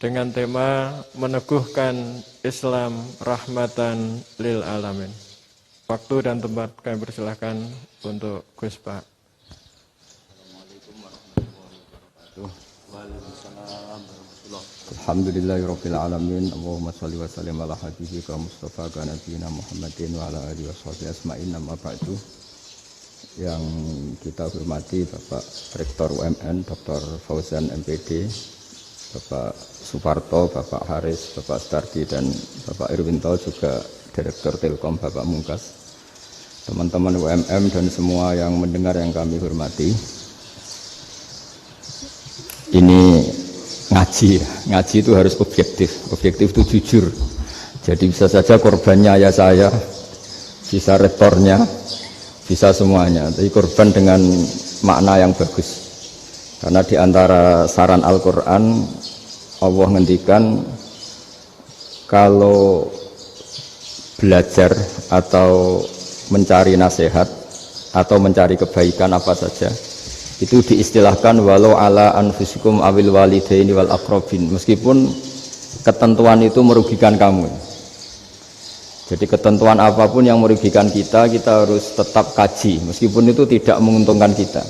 dengan tema meneguhkan Islam rahmatan lil alamin. Waktu dan tempat kami persilahkan untuk Gus Pak. Assalamualaikum warahmatullahi wabarakatuh. Waalaikumsalam warahmatullahi wabarakatuh. Alhamdulillahirabbil alamin. Allahumma shalli wa sallim ala habibika Mustafa ka nabiyina Muhammadin wa ala alihi washabihi asma'in. Amma ba'du. Yang kita hormati Bapak Rektor UMN Dr. Fauzan MPD, Bapak Suparto, Bapak Haris, Bapak Stardi, dan Bapak Irwinto, juga Direktur Telkom Bapak Mungkas, teman-teman UMM dan semua yang mendengar yang kami hormati. Ini ngaji itu harus objektif itu jujur. Jadi bisa saja korbannya ayah saya, bisa rektornya, bisa semuanya, tapi korban dengan makna yang bagus. Karena di antara saran Al-Quran, Allah ngendikan kalau belajar atau mencari nasihat atau mencari kebaikan apa saja, itu diistilahkan walau ala anfusikum awil walidaini wal aqrabin, meskipun ketentuan itu merugikan kamu. Jadi ketentuan apapun yang merugikan kita harus tetap kaji, meskipun itu tidak menguntungkan kita.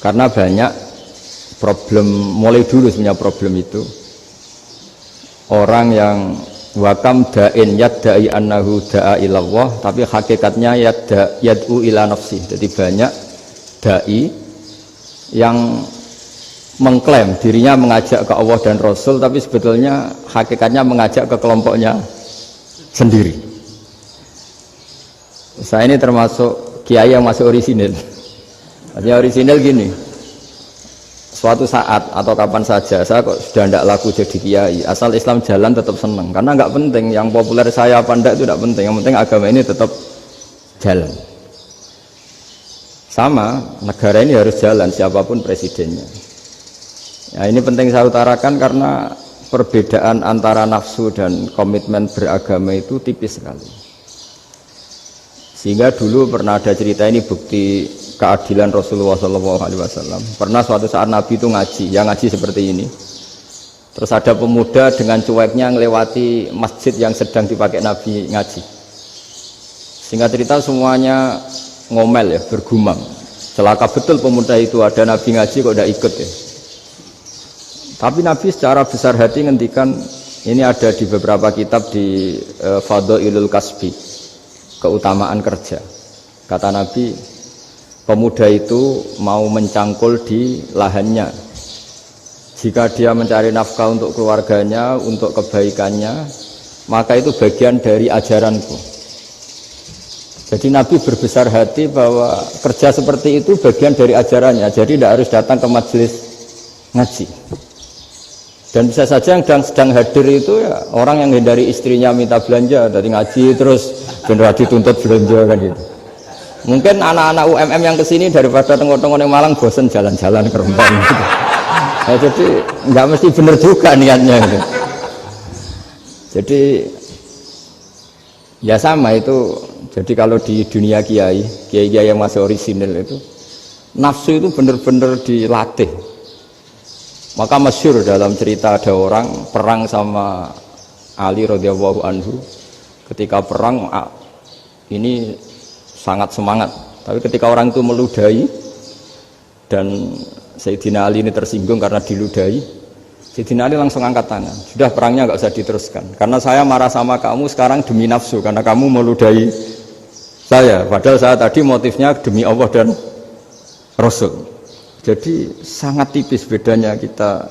Karena banyak problem, mulai dulu sebenarnya problem itu. Orang yang wakam da'in yadda'i annahu da'a ilallah, tapi hakikatnya yad'u ila nafsi. Jadi banyak da'i yang mengklaim dirinya mengajak ke Allah dan Rasul, tapi sebetulnya hakikatnya mengajak ke kelompoknya sendiri. Saya ini termasuk kiai yang masih orisinil. Artinya orisinil gini, suatu saat atau kapan saja saya kok sudah tidak laku jadi kiai, asal Islam jalan tetap seneng. Karena nggak penting yang populer saya apa enggak, itu tidak penting. Yang penting agama ini tetap jalan. Sama, negara ini harus jalan siapapun presidennya. Ya, ini penting saya utarakan karena perbedaan antara nafsu dan komitmen beragama itu tipis sekali. Sehingga dulu pernah ada cerita, ini bukti keadilan Rasulullah SAW. Pernah suatu saat Nabi itu ngaji, yang ngaji seperti ini. Terus ada pemuda dengan cueknya ngelewati masjid yang sedang dipakai Nabi ngaji. Singkat cerita semuanya ngomel ya, bergumam. Celaka betul pemuda itu, ada Nabi ngaji kok tidak ikut ya. Tapi Nabi secara besar hati ngendikan, ini ada di beberapa kitab di Fadhailul Kasbi, keutamaan kerja. Kata Nabi, pemuda itu mau mencangkul di lahannya. Jika dia mencari nafkah untuk keluarganya, untuk kebaikannya, maka itu bagian dari ajaranku. Jadi Nabi berbesar hati bahwa kerja seperti itu bagian dari ajarannya. Jadi tidak harus datang ke majelis ngaji. Dan bisa saja yang sedang hadir itu ya orang yang hindari istrinya minta belanja, dari ngaji terus benar dituntut belanja kan gitu. Mungkin anak-anak UMM yang kesini daripada tengok-tengok yang Malang bosen jalan-jalan ke Rembang gitu. Nah, jadi nggak mesti benar juga niatnya gitu. Jadi ya sama itu. Jadi kalau di dunia kiai yang masih orisinil itu, nafsu itu benar-benar dilatih. Maka masyhur dalam cerita ada orang perang sama Ali radhiyallahu anhu. Ketika perang ini sangat semangat, tapi ketika orang itu meludahi dan Sayyidina Ali ini tersinggung karena diludahi, Sayyidina Ali langsung angkat tangan, sudah perangnya nggak usah diteruskan karena saya marah sama kamu sekarang demi nafsu, karena kamu meludahi saya, padahal saya tadi motifnya demi Allah dan Rasul. Jadi sangat tipis bedanya kita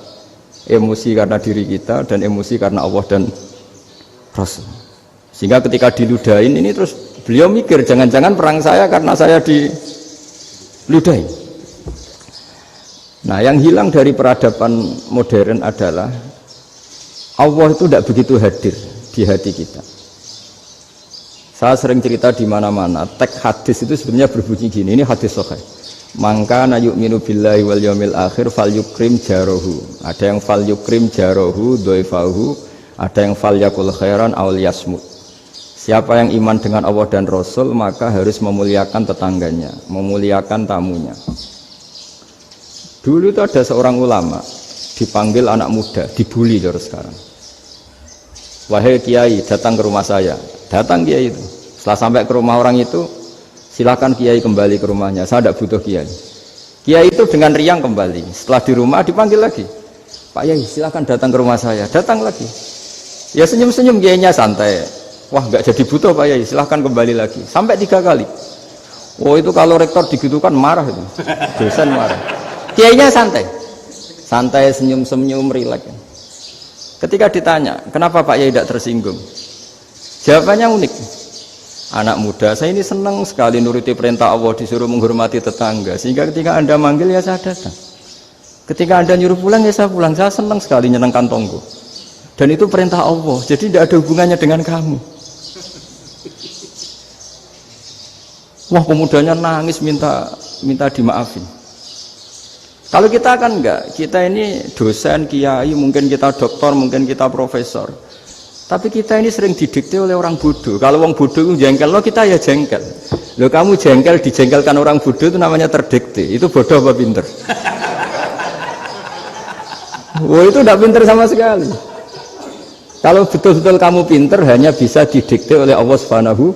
emosi karena diri kita dan emosi karena Allah dan Rasul. Sehingga ketika diludahin ini terus beliau mikir, jangan-jangan perang saya karena saya diludahi. Nah, yang hilang dari peradaban modern adalah Allah itu tidak begitu hadir di hati kita. Saya sering cerita di mana-mana, teks hadis itu sebenarnya berbunyi gini, ini hadis sahih. Mangka na yu'minu billahi wal yaumil akhir fal yukrim jarohu. Ada yang fal yukrim jarohu doifahu, ada yang fal yakul khairan aw liyasmut. Siapa yang iman dengan Allah dan Rasul maka harus memuliakan tetangganya, memuliakan tamunya. Dulu itu ada seorang ulama, dipanggil anak muda, dibully terus sekarang. Wahai kiai, datang ke rumah saya. Datang kiai itu. Setelah sampai ke rumah orang itu, silakan kiai kembali ke rumahnya. Saya tidak butuh kiai. Kiai itu dengan riang kembali. Setelah di rumah dipanggil lagi. Pak Yai, silakan datang ke rumah saya. Datang lagi. Ya senyum-senyum kiainya santai. Wah, nggak jadi butuh Pak Yai. Silakan kembali lagi. Sampai 3 kali. Oh itu kalau rektor digitukan marah itu. Dosen marah. Kiainya santai. Santai, senyum-senyum, rileks. Ketika ditanya, kenapa Pak Yai tidak tersinggung? Jawabannya unik. Anak muda, saya ini senang sekali nuruti perintah Allah, disuruh menghormati tetangga. Sehingga ketika Anda manggil, ya saya datang. Ketika Anda nyuruh pulang, ya saya pulang. Saya senang sekali nyenangkan tonggo. Dan itu perintah Allah, jadi tidak ada hubungannya dengan kamu. Wah, pemudanya nangis minta dimaafin. Kalau kita kan enggak, kita ini dosen, kiai, mungkin kita doktor, mungkin kita profesor. Tapi kita ini sering didikte oleh orang bodoh. Kalau orang bodoh itu jengkel, lo kita ya jengkel. Lo kamu jengkel, dijengkelkan orang bodoh itu namanya terdikte. Itu bodoh apa pinter? Wah itu tidak pinter sama sekali. Kalau betul-betul kamu pinter, hanya bisa didikte oleh Allah Subhanahu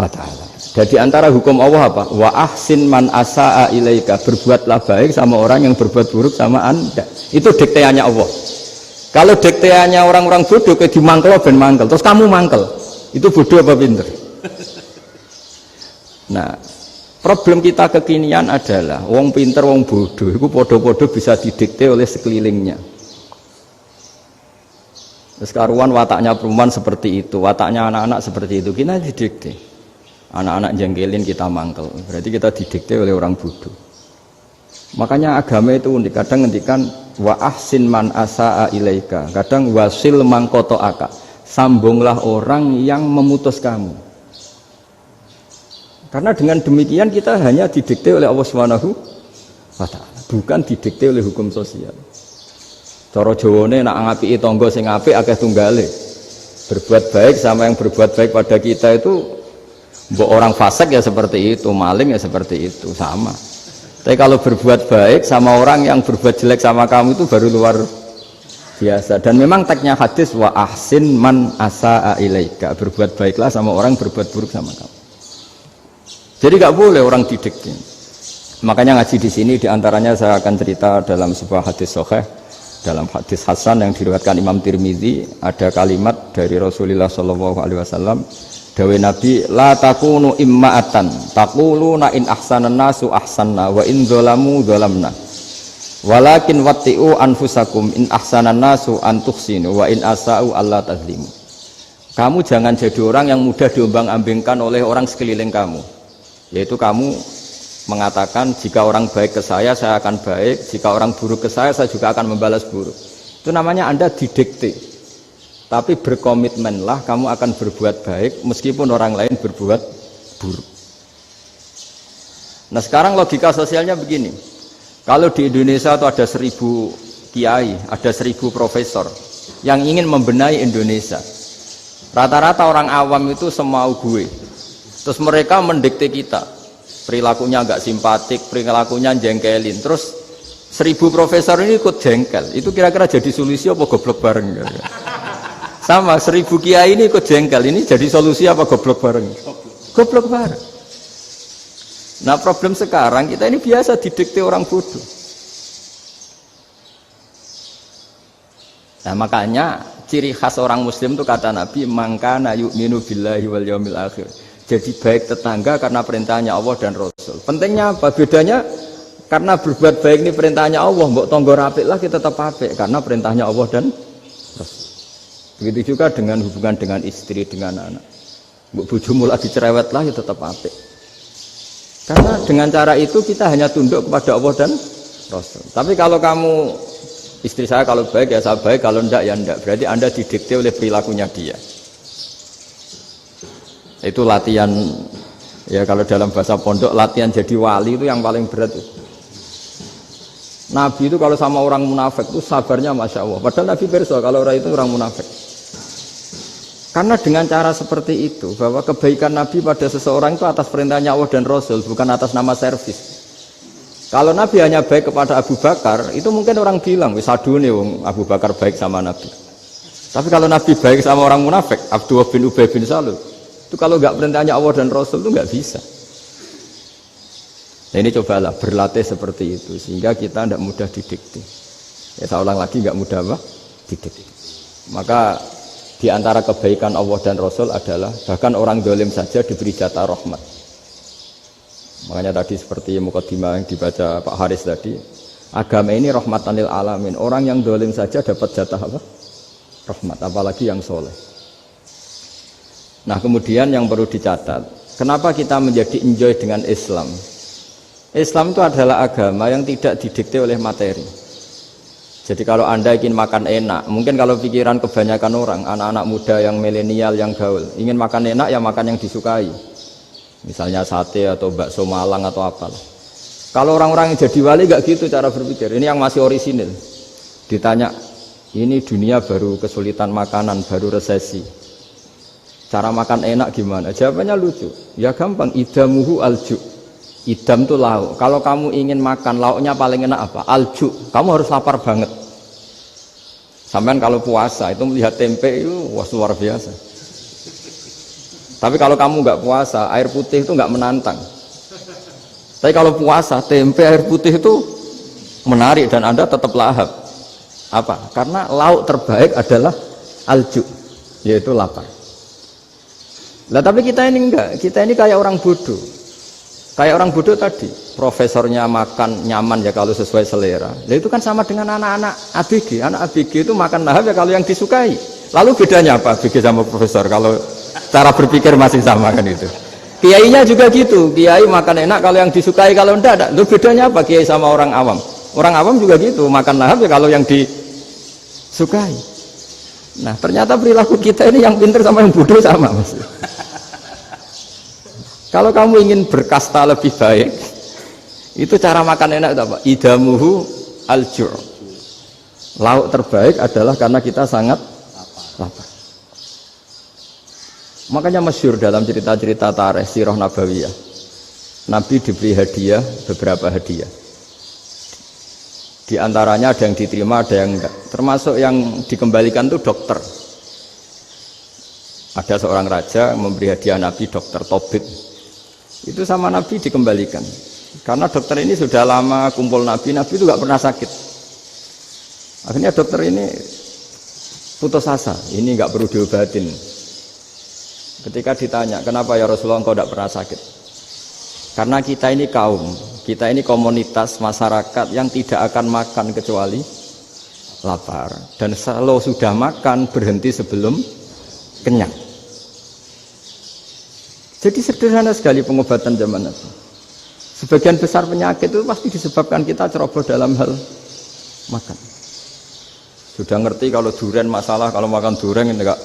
wa Ta'ala. Jadi antara hukum Allah apa? Wa ahsin man asa'a ilaika, berbuatlah baik sama orang yang berbuat buruk sama Anda. Itu dikteannya Allah. Kalau dikteannya orang-orang bodoh kayak dimangkel ben mangkel, terus kamu mangkel. Itu bodoh apa pinter? Nah, problem kita kekinian adalah wong pinter wong bodoh itu podo-podo bisa didikte oleh sekelilingnya. Terus karuan wataknya perempuan seperti itu, wataknya anak-anak seperti itu, kita didikte. Anak-anak jengkelin kita mangkel, berarti kita didikte oleh orang bodoh. Makanya agama itu unik, kadang ngendikan wa ahsin man asa'a ilaika, kadang wasil man qata'aka, sambunglah orang yang memutus kamu. Karena dengan demikian kita hanya didikte oleh Allah Subhanahu wa Ta'ala, bukan didikte oleh hukum sosial. Cara Jawane nak ngapiki tangga sing apik akeh tunggale. Berbuat baik sama yang berbuat baik pada kita itu, mbok orang fasik ya seperti itu, maling ya seperti itu, sama. Tapi kalau berbuat baik sama orang yang berbuat jelek sama kamu itu baru luar biasa. Dan memang teksnya hadis wa ahsin man asa'a ilaika, berbuat baiklah sama orang berbuat buruk sama kamu. Jadi nggak boleh orang didikte. Makanya ngaji di sini diantaranya saya akan cerita dalam sebuah hadis sahih, dalam hadis hasan yang diriwayatkan Imam Tirmidzi, ada kalimat dari Rasulullah SAW. Dawe Nabi, la takunu imma'atan taquluna in ahsanan nasu ahsanna wa in zalamu zalamna walakin watti'u anfusakum in ahsanan nasu an tuhsinu wa in asa'u alla tazlimu. Kamu jangan jadi orang yang mudah diombang-ambingkan oleh orang sekeliling kamu, yaitu kamu mengatakan jika orang baik ke saya akan baik, jika orang buruk ke saya juga akan membalas buruk. Itu namanya Anda didikte. Tapi berkomitmenlah kamu akan berbuat baik meskipun orang lain berbuat buruk. Nah sekarang logika sosialnya begini. Kalau di Indonesia itu ada 1000 kiai, ada 1000 profesor yang ingin membenahi Indonesia. Rata-rata orang awam itu semau gue. Terus mereka mendikte kita. Perilakunya agak simpatik, perilakunya jengkelin. Terus 1000 profesor ini ikut jengkel. Itu kira-kira jadi solusi apa goblok bareng? Sama 1000 kiai ini ikut jengkel, ini jadi solusi apa goblok bareng? Goblok bareng. Nah problem sekarang kita ini biasa didikte orang bodoh. Nah makanya ciri khas orang muslim itu kata Nabi, mangkana yu'minu billahi wal yaumil akhir. Jadi baik tetangga karena perintahnya Allah dan Rasul. Pentingnya apa? Bedanya karena berbuat baik ini perintahnya Allah, mbok tonggo apik lah kita tetap apik karena perintahnya Allah dan Rasul. Begitu juga dengan hubungan dengan istri, dengan anak. Bojomu lagi cerewet lah ya tetap apik. Karena dengan cara itu kita hanya tunduk kepada Allah dan Rasul. Tapi kalau kamu, istri saya kalau baik ya saya baik, kalau enggak ya enggak. Berarti Anda didikte oleh perilakunya dia. Itu latihan, ya kalau dalam bahasa pondok, latihan jadi wali itu yang paling berat. Nabi itu kalau sama orang munafik itu sabarnya Masya Allah. Padahal Nabi berso kalau orang itu orang munafik. Karena dengan cara seperti itu, bahwa kebaikan Nabi pada seseorang itu atas perintahnya Allah dan Rasul, bukan atas nama servis. Kalau Nabi hanya baik kepada Abu Bakar, itu mungkin orang bilang, wis adune wong Abu Bakar baik sama Nabi. Tapi kalau Nabi baik sama orang munafik, Abdullah bin Ubay bin Salul, itu kalau nggak perintahnya Allah dan Rasul itu nggak bisa. Nah ini cobalah berlatih seperti itu, sehingga kita tidak mudah didikte. Ya saya ulang lagi, nggak mudah apa? Didikte. Maka di antara kebaikan Allah dan Rasul adalah bahkan orang dolim saja diberi jatah rahmat. Makanya tadi seperti mukadimah yang dibaca Pak Haris tadi, agama ini rahmatan lil alamin. Orang yang dolim saja dapat jatah apa? Rahmat, apalagi yang soleh. Nah kemudian yang perlu dicatat, kenapa kita menjadi enjoy dengan Islam? Islam itu adalah agama yang tidak didikte oleh materi. Jadi kalau Anda ingin makan enak, mungkin kalau pikiran kebanyakan orang, anak-anak muda yang milenial, yang gaul, ingin makan enak ya makan yang disukai. Misalnya sate atau bakso Malang atau apalah. Kalau orang-orang yang jadi wali gak gitu cara berpikir. Ini yang masih orisinil. Ditanya, ini dunia baru kesulitan makanan, baru resesi. Cara makan enak gimana? Jawabannya lucu. Ya gampang, idamuhu alju. Idam itu lauk. Kalau kamu ingin makan lauknya paling enak apa? Alju. Kamu harus lapar banget. Sampai kalau puasa itu melihat tempe itu wah luar biasa. Tapi kalau kamu nggak puasa, air putih itu nggak menantang. Tapi kalau puasa, tempe air putih itu menarik dan Anda tetap lahap. Apa? Karena lauk terbaik adalah alju, yaitu lapar. Lah tapi kita ini enggak. Kita ini kayak orang bodoh. Kayak orang bodoh tadi, profesornya makan nyaman ya kalau sesuai selera. Nah itu kan sama dengan anak-anak ABG. Anak ABG itu makan lahap ya kalau yang disukai. Lalu bedanya apa ABG sama profesor? Kalau cara berpikir masih sama kan itu. Kiainya juga gitu. Kiai makan enak kalau yang disukai, kalau enggak ada. Lalu bedanya apa kiai sama orang awam? Orang awam juga gitu, makan lahap ya kalau yang disukai. Nah ternyata perilaku kita ini yang pintar sama yang bodoh sama mas. Kalau kamu ingin berkasta lebih baik, itu cara makan enak itu apa? Idamuhu al-jur. Lauk terbaik adalah karena kita sangat lapar. Makanya masyhur dalam cerita-cerita tarikh sirah nabawiyah. Nabi diberi hadiah, beberapa hadiah. Di antaranya ada yang diterima, ada yang enggak. Termasuk yang dikembalikan itu dokter. Ada seorang raja memberi hadiah Nabi dokter Tobit. Itu sama Nabi dikembalikan karena dokter ini sudah lama kumpul Nabi itu gak pernah sakit. Akhirnya dokter ini putus asa, ini gak perlu diobatin. Ketika ditanya kenapa ya Rasulullah engkau gak pernah sakit, karena kita ini kaum, kita ini komunitas masyarakat yang tidak akan makan kecuali lapar, dan kalau sudah makan berhenti sebelum kenyang. Jadi sederhana sekali pengobatan zaman itu. Sebagian besar penyakit itu pasti disebabkan kita ceroboh dalam hal makan. Sudah ngerti kalau durian masalah, kalau makan durian itu enggak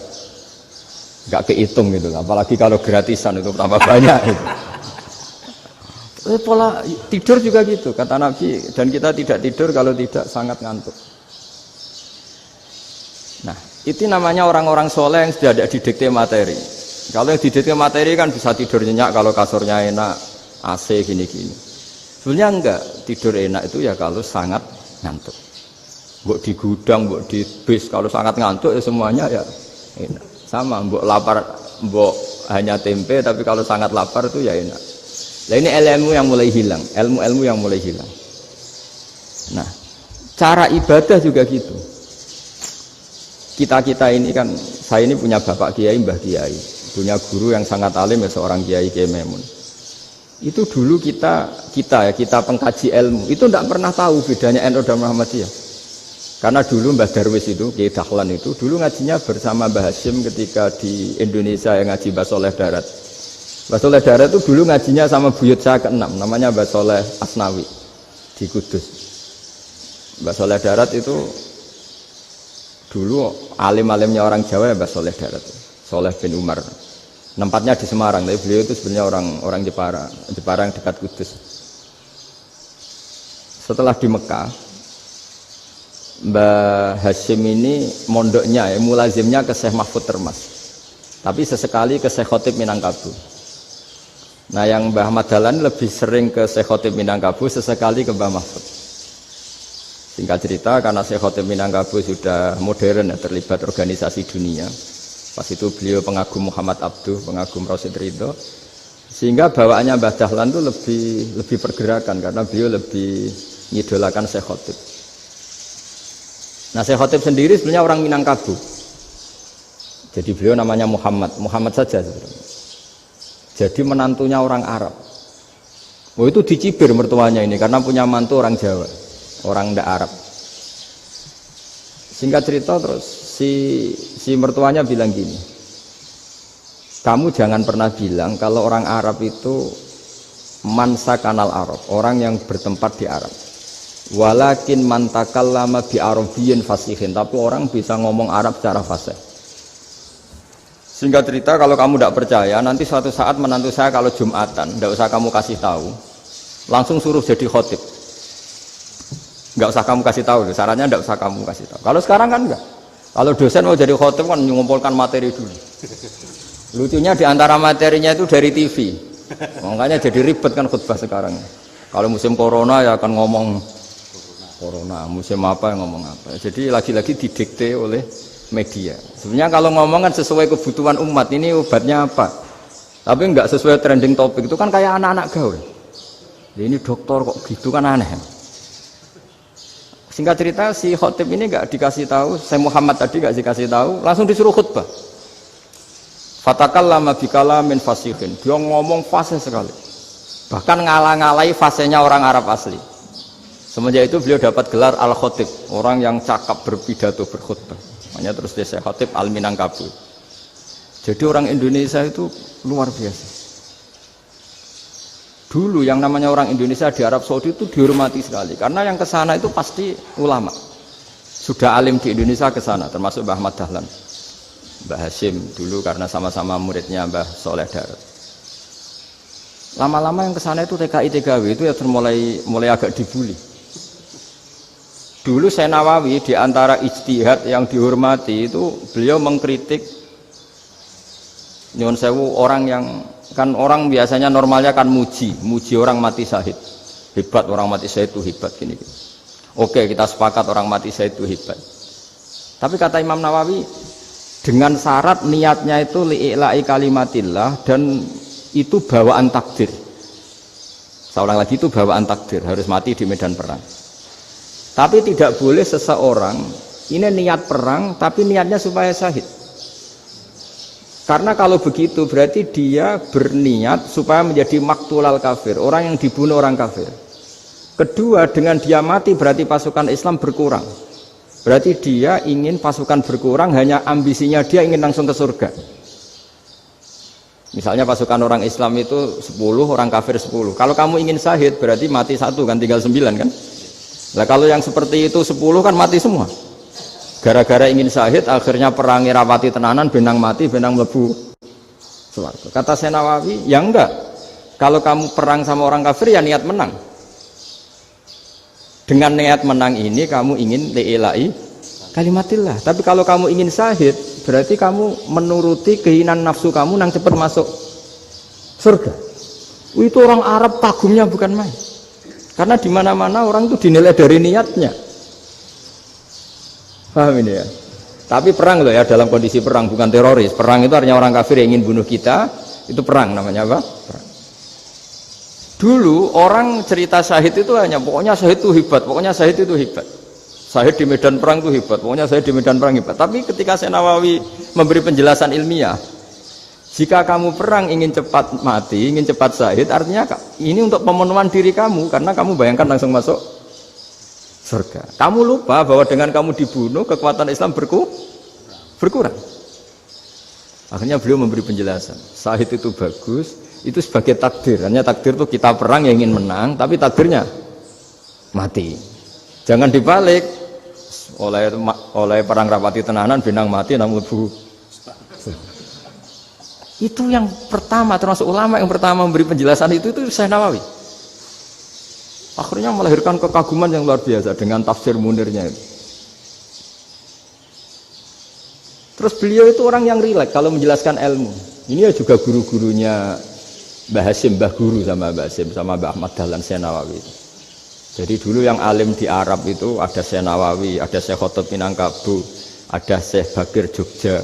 kehitung gitu. Apalagi kalau gratisan itu tambah banyak itu. Pola tidur juga gitu, kata Nabi, dan kita tidak tidur kalau tidak sangat ngantuk. Nah, itu namanya orang-orang soleh yang sudah tidak didikte materi. Kalau yang didikte materi kan bisa tidur nyenyak kalau kasurnya enak, AC gini-gini. Sebenarnya enggak, tidur enak itu ya kalau sangat ngantuk. Mbok di gudang, mbok di bis, kalau sangat ngantuk ya semuanya ya enak. Sama, mbok lapar, mbok hanya tempe, tapi kalau sangat lapar itu ya enak. Nah ini ilmu yang mulai hilang, ilmu-ilmu yang mulai hilang. Nah, cara ibadah juga gitu. Kita ini kan, saya ini punya bapak kiai, mbah kiai. Punya guru yang sangat alim ya seorang Kiai Maimun. Itu dulu kita pengkaji ilmu itu tidak pernah tahu bedanya NU dan Muhammadiyah. Karena dulu Mbah Darwis itu Kiai Dahlan itu dulu ngajinya bersama Mbah Hashim ketika di Indonesia yang ngaji Mbah Soleh Darat. Mbah Soleh Darat itu dulu ngajinya sama buyut saya ke-6 namanya Mbah Soleh Asnawi di Kudus. Mbah Soleh Darat itu dulu alim-alimnya orang Jawa ya Mbah Soleh Darat, Soleh bin Umar. Tempatnya di Semarang, tapi beliau itu sebenarnya orang Jepara yang dekat Kudus. Setelah di Mekah, Mbah Hashim ini mondoknya, mulazimnya ke Syekh Mahfud Termas, tapi sesekali ke Syekh Khotib Minangkabau. Nah yang Mbah Ahmad Dahlan lebih sering ke Syekh Khotib Minangkabau, sesekali ke Mbah Mahfud. Singkat cerita, karena Syekh Khotib Minangkabau sudah modern ya, terlibat organisasi dunia. Pas itu beliau pengagum Muhammad Abduh, pengagum Rasid Ridho, sehingga bawaannya Mbah Dahlan itu lebih pergerakan karena beliau lebih mengidolakan Syekh Khotib. Nah Syekh Khotib sendiri sebenarnya orang Minangkabau. Jadi beliau namanya Muhammad saja sebenarnya. Jadi menantunya orang Arab. Oh itu dicibir mertuanya ini karena punya mantu orang Jawa, orang ndak Arab. Singkat cerita terus si mertuanya bilang gini, kamu jangan pernah bilang kalau orang Arab itu mansa kanal Arab, orang yang bertempat di Arab. Walakin man takallama bi arabiyyin fasihin, tapi orang bisa ngomong Arab secara fasih. Singkat cerita, kalau kamu tidak percaya, nanti suatu saat menantu saya kalau Jumatan, tidak usah kamu kasih tahu, langsung suruh jadi khotib. Nggak usah kamu kasih tahu, sarannya tidak usah kamu kasih tahu. Kalau sekarang kan enggak. Kalau dosen mau jadi khotib kan mengumpulkan materi dulu. Lucunya di antara materinya itu dari TV, makanya jadi ribet kan khutbah sekarang. Kalau musim corona ya akan ngomong corona, musim apa yang ngomong apa. Jadi lagi-lagi didikte oleh media. Sebenarnya kalau ngomong kan sesuai kebutuhan umat, ini obatnya apa, tapi nggak sesuai trending topik, itu kan kayak anak-anak gaul. Ini dokter kok gitu kan aneh. Singkat cerita si khotib ini nggak dikasih tahu, saya Muhammad tadi nggak dikasih tahu, langsung disuruh khutbah. Fatakallama bikalamin fasihin, dia ngomong fasih sekali, bahkan ngalah-ngalahi fasihnya orang Arab asli. Semenjak itu beliau dapat gelar al-khotib, orang yang cakap berpidato berkhutbah. Makanya terus dia Syekh Khotib Al-Minangkabau. Jadi orang Indonesia itu luar biasa. Dulu yang namanya orang Indonesia di Arab Saudi itu dihormati sekali, karena yang kesana itu pasti ulama. Sudah alim di Indonesia kesana, termasuk Mbah Ahmad Dahlan, Mbah Hashim dulu karena sama-sama muridnya Mbah Soleh Darat. Lama-lama yang kesana itu TKI TKW itu ya mulai agak dibully. Dulu Syekh Nawawi di antara ijtihad yang dihormati itu beliau mengkritik nyuwun sewu orang yang kan orang biasanya normalnya kan muji orang mati syahid. Hebat orang mati syahid itu hebat gini. Oke, kita sepakat orang mati syahid itu hebat. Tapi kata Imam Nawawi dengan syarat niatnya itu li'ila'i kalimatillah dan itu bawaan takdir. Seorang lagi itu bawaan takdir, harus mati di medan perang. Tapi tidak boleh seseorang ini niat perang tapi niatnya supaya syahid. Karena kalau begitu berarti dia berniat supaya menjadi maktulal kafir, orang yang dibunuh orang kafir. Kedua, dengan dia mati berarti pasukan Islam berkurang. Berarti dia ingin pasukan berkurang, hanya ambisinya dia ingin langsung ke surga. Misalnya pasukan orang Islam itu 10, orang kafir 10. Kalau kamu ingin syahid berarti mati 1 kan, tinggal 9 kan. Nah kalau yang seperti itu 10 kan mati semua. Gara-gara ingin syahid akhirnya perangi rapati tenanan, benang mati, benang mlebu swarga. Kata Syekh Nawawi, ya enggak. Kalau kamu perang sama orang kafir ya niat menang. Dengan niat menang ini kamu ingin li'ila'i kalimatillah. Tapi kalau kamu ingin syahid berarti kamu menuruti keinginan nafsu kamu nang cepat masuk surga. Itu orang Arab kagumnya bukan main. Karena di mana-mana orang itu dinilai dari niatnya. Paham ini ya? Tapi perang loh ya, dalam kondisi perang, bukan teroris. Perang itu artinya orang kafir yang ingin bunuh kita, itu perang namanya apa? Perang. Dulu orang cerita syahid itu hanya pokoknya syahid itu hebat, pokoknya syahid itu hebat. Syahid di medan perang itu hebat, pokoknya syahid di medan perang hebat. Tapi ketika Syekh Nawawi memberi penjelasan ilmiah, jika kamu perang ingin cepat mati, ingin cepat syahid, artinya ini untuk pemenuhan diri kamu, karena kamu bayangkan langsung masuk surga. Kamu lupa bahwa dengan kamu dibunuh, kekuatan Islam berkurang. Akhirnya beliau memberi penjelasan, syahid itu bagus, itu sebagai takdir. Hanya takdir itu kita perang yang ingin menang, tapi takdirnya mati. Jangan dibalik, oleh perang rapati tenanan, benang mati, namun bu. Itu yang pertama, termasuk ulama yang pertama memberi penjelasan itu Syekh Nawawi. Akhirnya melahirkan kekaguman yang luar biasa dengan tafsir Munirnya itu. Terus beliau itu orang yang rileks kalau menjelaskan ilmu. Ini ya juga guru-gurunya Mbah Hasyim, Mbah Guru sama Mbah Hasyim sama Mbah Ahmad Dahlan Syekh Nawawi. Jadi dulu yang alim di Arab itu ada Syekh Nawawi, ada Syekh Khotib Minangkabau, ada Syekh Bakir Jogja,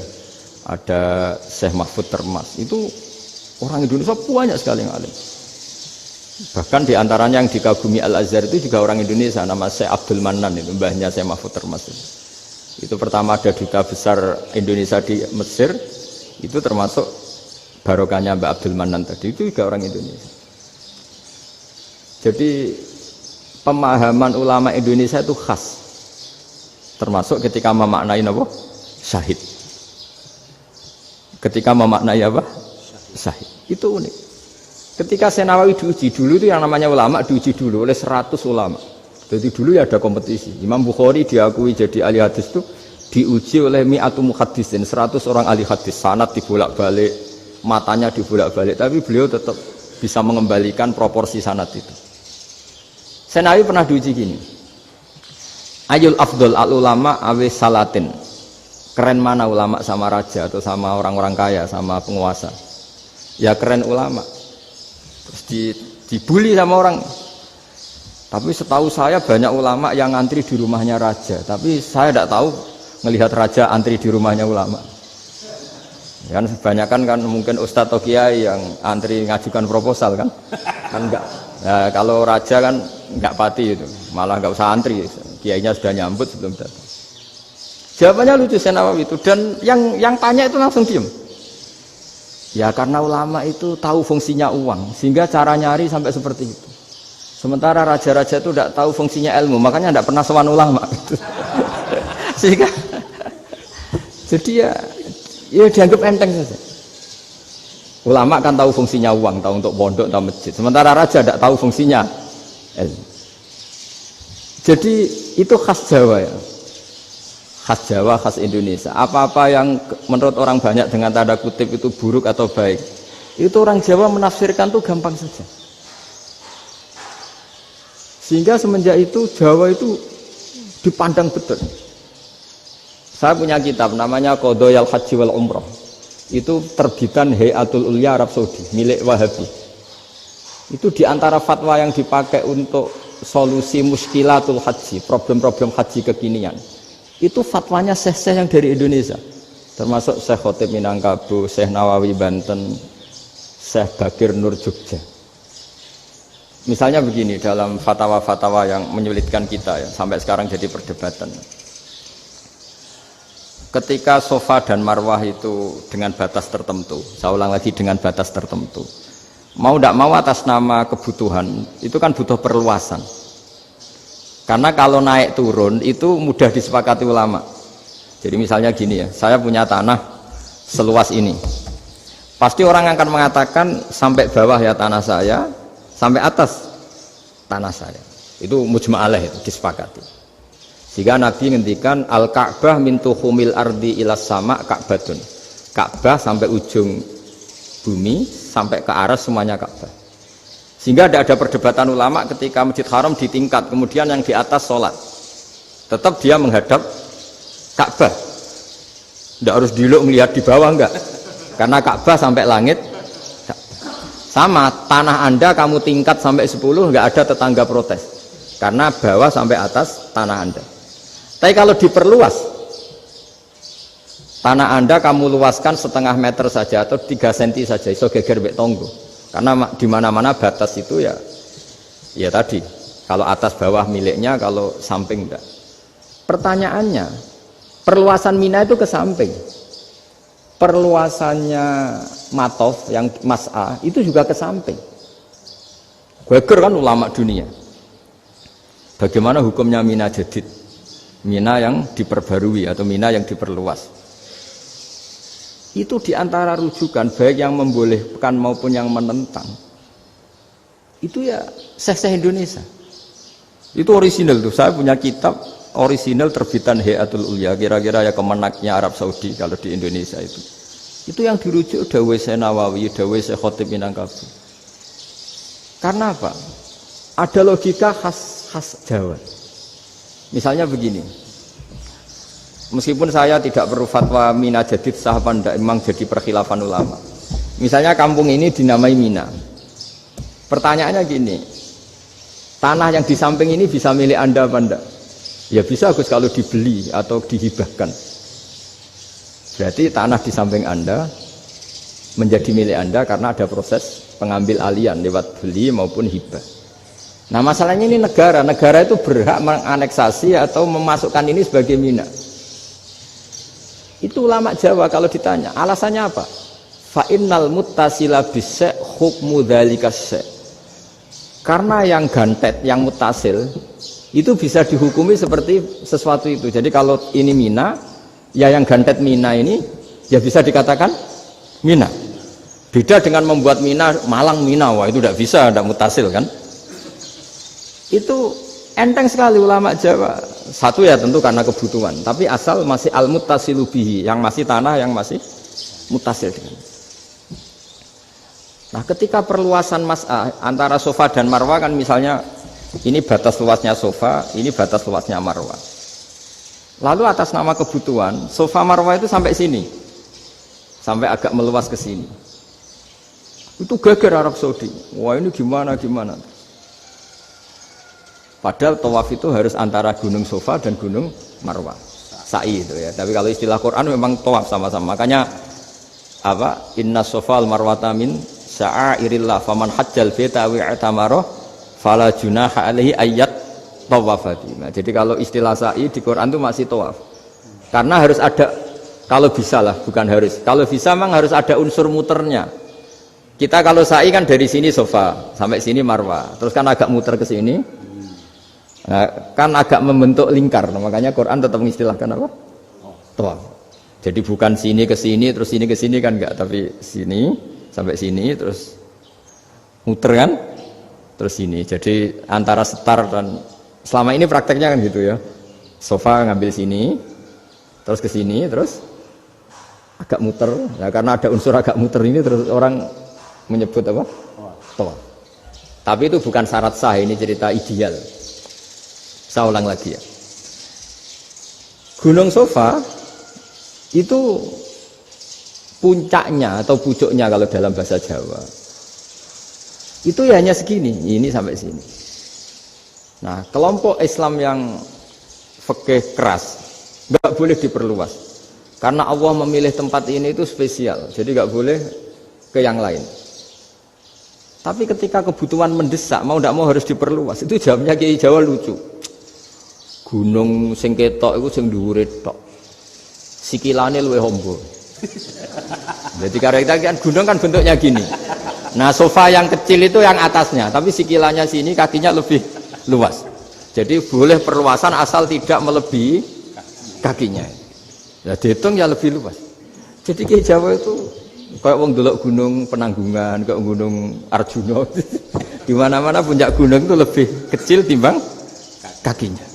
ada Syekh Mahfud Termas. Itu orang Indonesia banyak sekali yang alim. Bahkan di antaranya yang dikagumi Al-Azhar itu juga orang Indonesia, nama Syekh Abdul Manan, itu mbahnya Syekh Mahfud Termas. Itu pertama ada duta besar Indonesia di Mesir, itu termasuk barokahnya Mbak Abdul Manan tadi, itu juga orang Indonesia. Jadi pemahaman ulama Indonesia itu khas, termasuk ketika memaknai apa? Syahid. Ketika memaknai apa? Syahid. Itu unik. Ketika Syekh Nawawi diuji dulu itu yang namanya ulama diuji dulu oleh 100 ulama. Jadi dulu ya ada kompetisi. Imam Bukhari diakui jadi ahli hadis itu diuji oleh mi'atu muhaddisin, 100 orang ahli hadis, sanad dibolak-balik, matanya dibolak-balik, tapi beliau tetap bisa mengembalikan proporsi sanad itu. Syekh Nawawi pernah diuji gini. Ayul afdol al ulama awe salatin. Keren mana ulama sama raja atau sama orang-orang kaya, sama penguasa? Ya keren ulama. Terus dibully sama orang. Tapi setahu saya banyak ulama yang antri di rumahnya raja. Tapi saya tidak tahu melihat raja antri di rumahnya ulama. Kan kebanyakan kan mungkin ustadz atau kiai yang antri ngajukan proposal kan enggak. Nah, kalau raja kan enggak pati itu, malah enggak usah antri, kiainya sudah nyambut sebelum datang. Jawabannya lucu Syekh Nawawi itu, dan yang tanya itu langsung diam. Ya karena ulama itu tahu fungsinya uang, sehingga cara nyari sampai seperti itu. Sementara raja-raja itu tidak tahu fungsinya ilmu, makanya tidak pernah sowan ulama. Gitu. Sehingga, jadi ya dianggap enteng saja. Ulama kan tahu fungsinya uang, tahu untuk pondok, tahu masjid. Sementara raja tidak tahu fungsinya ilmu. Jadi itu khas Jawa ya, khas Jawa, khas Indonesia. Apa-apa yang menurut orang banyak dengan tanda kutip itu buruk atau baik, itu orang Jawa menafsirkan tuh gampang saja. Sehingga semenjak itu Jawa itu dipandang betul. Saya punya kitab namanya Qadayal Haji wal Umrah. Itu terbitan Hayatul Ulya Arab Saudi, milik Wahabi. Itu diantara fatwa yang dipakai untuk solusi muskilatul haji, problem-problem haji kekinian. Itu fatwanya syekh-syekh yang dari Indonesia. Termasuk Syekh Khotib Minangkabau, Syekh Nawawi Banten, Syekh Bakir Nur Jogja. Misalnya begini, dalam fatwa-fatwa yang menyulitkan kita ya, sampai sekarang jadi perdebatan. Ketika Safa dan Marwah itu dengan batas tertentu, saya ulang lagi dengan batas tertentu. Mau tidak mau atas nama kebutuhan, itu kan butuh perluasan. Karena kalau naik turun itu mudah disepakati ulama. Jadi misalnya gini ya, saya punya tanah seluas ini. Pasti orang akan mengatakan sampai bawah ya tanah saya, sampai atas tanah saya. Itu mujma' alaih, itu disepakati. Sehingga Nabi ngendikan al-Ka'bah min tuhumil ardi ilas sama Ka'batun. Ka'bah sampai ujung bumi sampai ke aras semuanya Ka'bah. Sehingga tidak ada perdebatan ulama ketika Masjid Haram ditingkat, kemudian yang di atas sholat. Tetap dia menghadap Ka'bah. Tidak harus diluk melihat di bawah enggak. Karena Ka'bah sampai langit. Sama, tanah Anda kamu tingkat sampai 10, enggak ada tetangga protes. Karena bawah sampai atas tanah Anda. Tapi kalau diperluas, tanah Anda kamu luaskan setengah meter saja atau 3 cm saja, iso geger mbek tonggo. Karena di mana-mana batas itu ya tadi, kalau atas bawah miliknya, kalau samping enggak. Pertanyaannya, perluasan Mina itu ke samping. Perluasannya Matof yang Mas'a itu juga ke samping. Geger kan ulama dunia. Bagaimana hukumnya Mina Jadid? Mina yang diperbarui atau Mina yang diperluas. Itu diantara rujukan baik yang membolehkan maupun yang menentang. Itu ya syekh-syekh Indonesia. Itu orisinal tuh. Saya punya kitab orisinal terbitan Hayatul Ulya, kira-kira ya kemenaknya Arab Saudi kalau di Indonesia itu. Itu yang dirujuk dawuh Syekh Nawawi, dawuh Syekh Khotib Minangkabau. Karena apa? Ada logika khas Jawa. Misalnya begini, meskipun saya tidak perlu fatwa Mina Jadid sah apa tidak, memang jadi perkhilafan ulama. Misalnya kampung ini dinamai Mina, Pertanyaannya gini, tanah yang di samping ini bisa milik Anda apa enggak? Ya bisa Gus kalau dibeli atau dihibahkan. Berarti tanah di samping Anda menjadi milik Anda karena ada proses pengambil alian lewat beli maupun hibah. Nah masalahnya ini negara itu berhak menganeksasi atau memasukkan ini sebagai mina. Itu ulama Jawa kalau ditanya, alasannya apa? Fa innal muttasila bis-sy' hukmu dzalika sy'. Karena yang gantet, yang mutasil itu bisa dihukumi seperti sesuatu itu. Jadi kalau ini mina, ya yang gantet mina ini ya bisa dikatakan mina. Beda dengan membuat mina, malang mina, wah itu tidak bisa, tidak mutasil kan. Itu enteng sekali ulama Jawa. Satu ya tentu karena kebutuhan, tapi asal masih al-muttasilu bihi, yang masih tanah yang masih mutasil dengan. Nah ketika perluasan mas'ah antara sofa dan marwah kan misalnya ini batas luasnya sofa, ini batas luasnya marwah. Lalu atas nama kebutuhan, sofa marwah itu sampai sini. Sampai agak meluas ke sini. Itu geger Arab Saudi. Wah ini gimana. Padahal tawaf itu harus antara gunung sofa dan gunung marwah. Sa'i itu ya. Tapi kalau istilah Quran memang tawaf sama-sama. Makanya apa? Inna sofa al-marwata min sa'airillah faman hajjal baita wa i'tamara fala junaha alaihi ayyat tawafati. Nah, jadi kalau istilah sa'i di Quran itu masih tawaf. Karena harus ada, kalau bisa lah, bukan harus. Kalau bisa memang harus ada unsur muternya. Kita kalau sa'i kan dari sini sofa sampai sini marwah. Terus kan agak muter ke sini. Nah, kan agak membentuk lingkar. Nah, makanya Quran tetap mengistilahkan apa? Tawaf. Jadi bukan sini ke sini terus sini ke sini kan enggak, tapi sini sampai sini terus muter kan terus sini. Jadi antara setar dan selama ini prakteknya kan gitu ya, sofa ngambil sini terus ke sini terus agak muter ya, karena ada unsur agak muter ini terus orang menyebut apa? Tawaf. Tapi itu bukan syarat sah, ini cerita ideal. Saya ulang lagi ya, Gunung Sofa itu puncaknya atau pucuknya kalau dalam bahasa Jawa itu ya hanya segini, ini sampai sini. Nah kelompok Islam yang fikih keras nggak boleh diperluas karena Allah memilih tempat ini itu spesial, jadi nggak boleh ke yang lain. Tapi ketika kebutuhan mendesak mau tidak mau harus diperluas, itu jawabnya Kiai Jawa lucu. Gunung sing ketok itu sing dhuwure tok, sikilane luwih hombo. Jadi karena kita kan gunung kan bentuknya gini. Nah sofa yang kecil itu yang atasnya, tapi sikilannya sini kakinya lebih luas. Jadi boleh perluasan asal tidak melebihi kakinya. Ya dihitung ya lebih luas. Jadi Kiai Jawa itu kayak wong delok gunung Penanggungan, kayak gunung Arjuna. Di mana-mana puncak gunung itu lebih kecil timbang kakinya.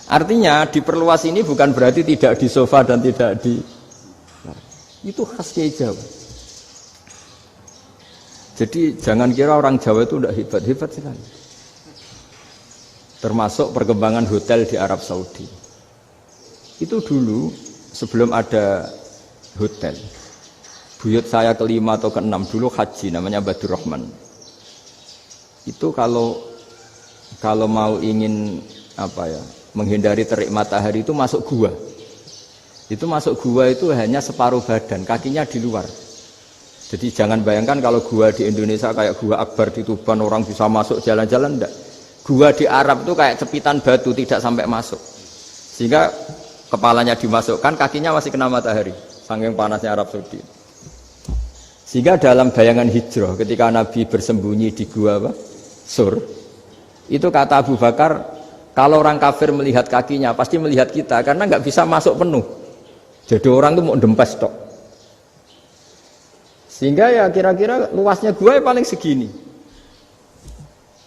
Artinya diperluas ini bukan berarti tidak di sofa dan tidak di, itu khas Kiai Jawa. Jadi jangan kira orang Jawa itu tidak hebat sekali. Termasuk perkembangan hotel di Arab Saudi. Itu dulu sebelum ada hotel, buyut saya kelima atau keenam dulu haji, namanya Badur Rahman. Itu kalau mau ingin apa ya, menghindari terik matahari itu masuk gua. Itu masuk gua itu hanya separuh badan, kakinya di luar. Jadi jangan bayangkan kalau gua di Indonesia kayak gua Akbar di Tuban orang bisa masuk jalan-jalan, enggak. Gua di Arab itu kayak cepitan batu, tidak sampai masuk. Sehingga kepalanya dimasukkan, kakinya masih kena matahari, saking panasnya Arab Saudi. Sehingga dalam bayangan hijrah ketika Nabi bersembunyi di gua apa? Sur. Itu kata Abu Bakar, kalau orang kafir melihat kakinya pasti melihat kita karena nggak bisa masuk penuh. Jadi orang itu mau dempes tok. Sehingga ya kira-kira luasnya gua ya paling segini.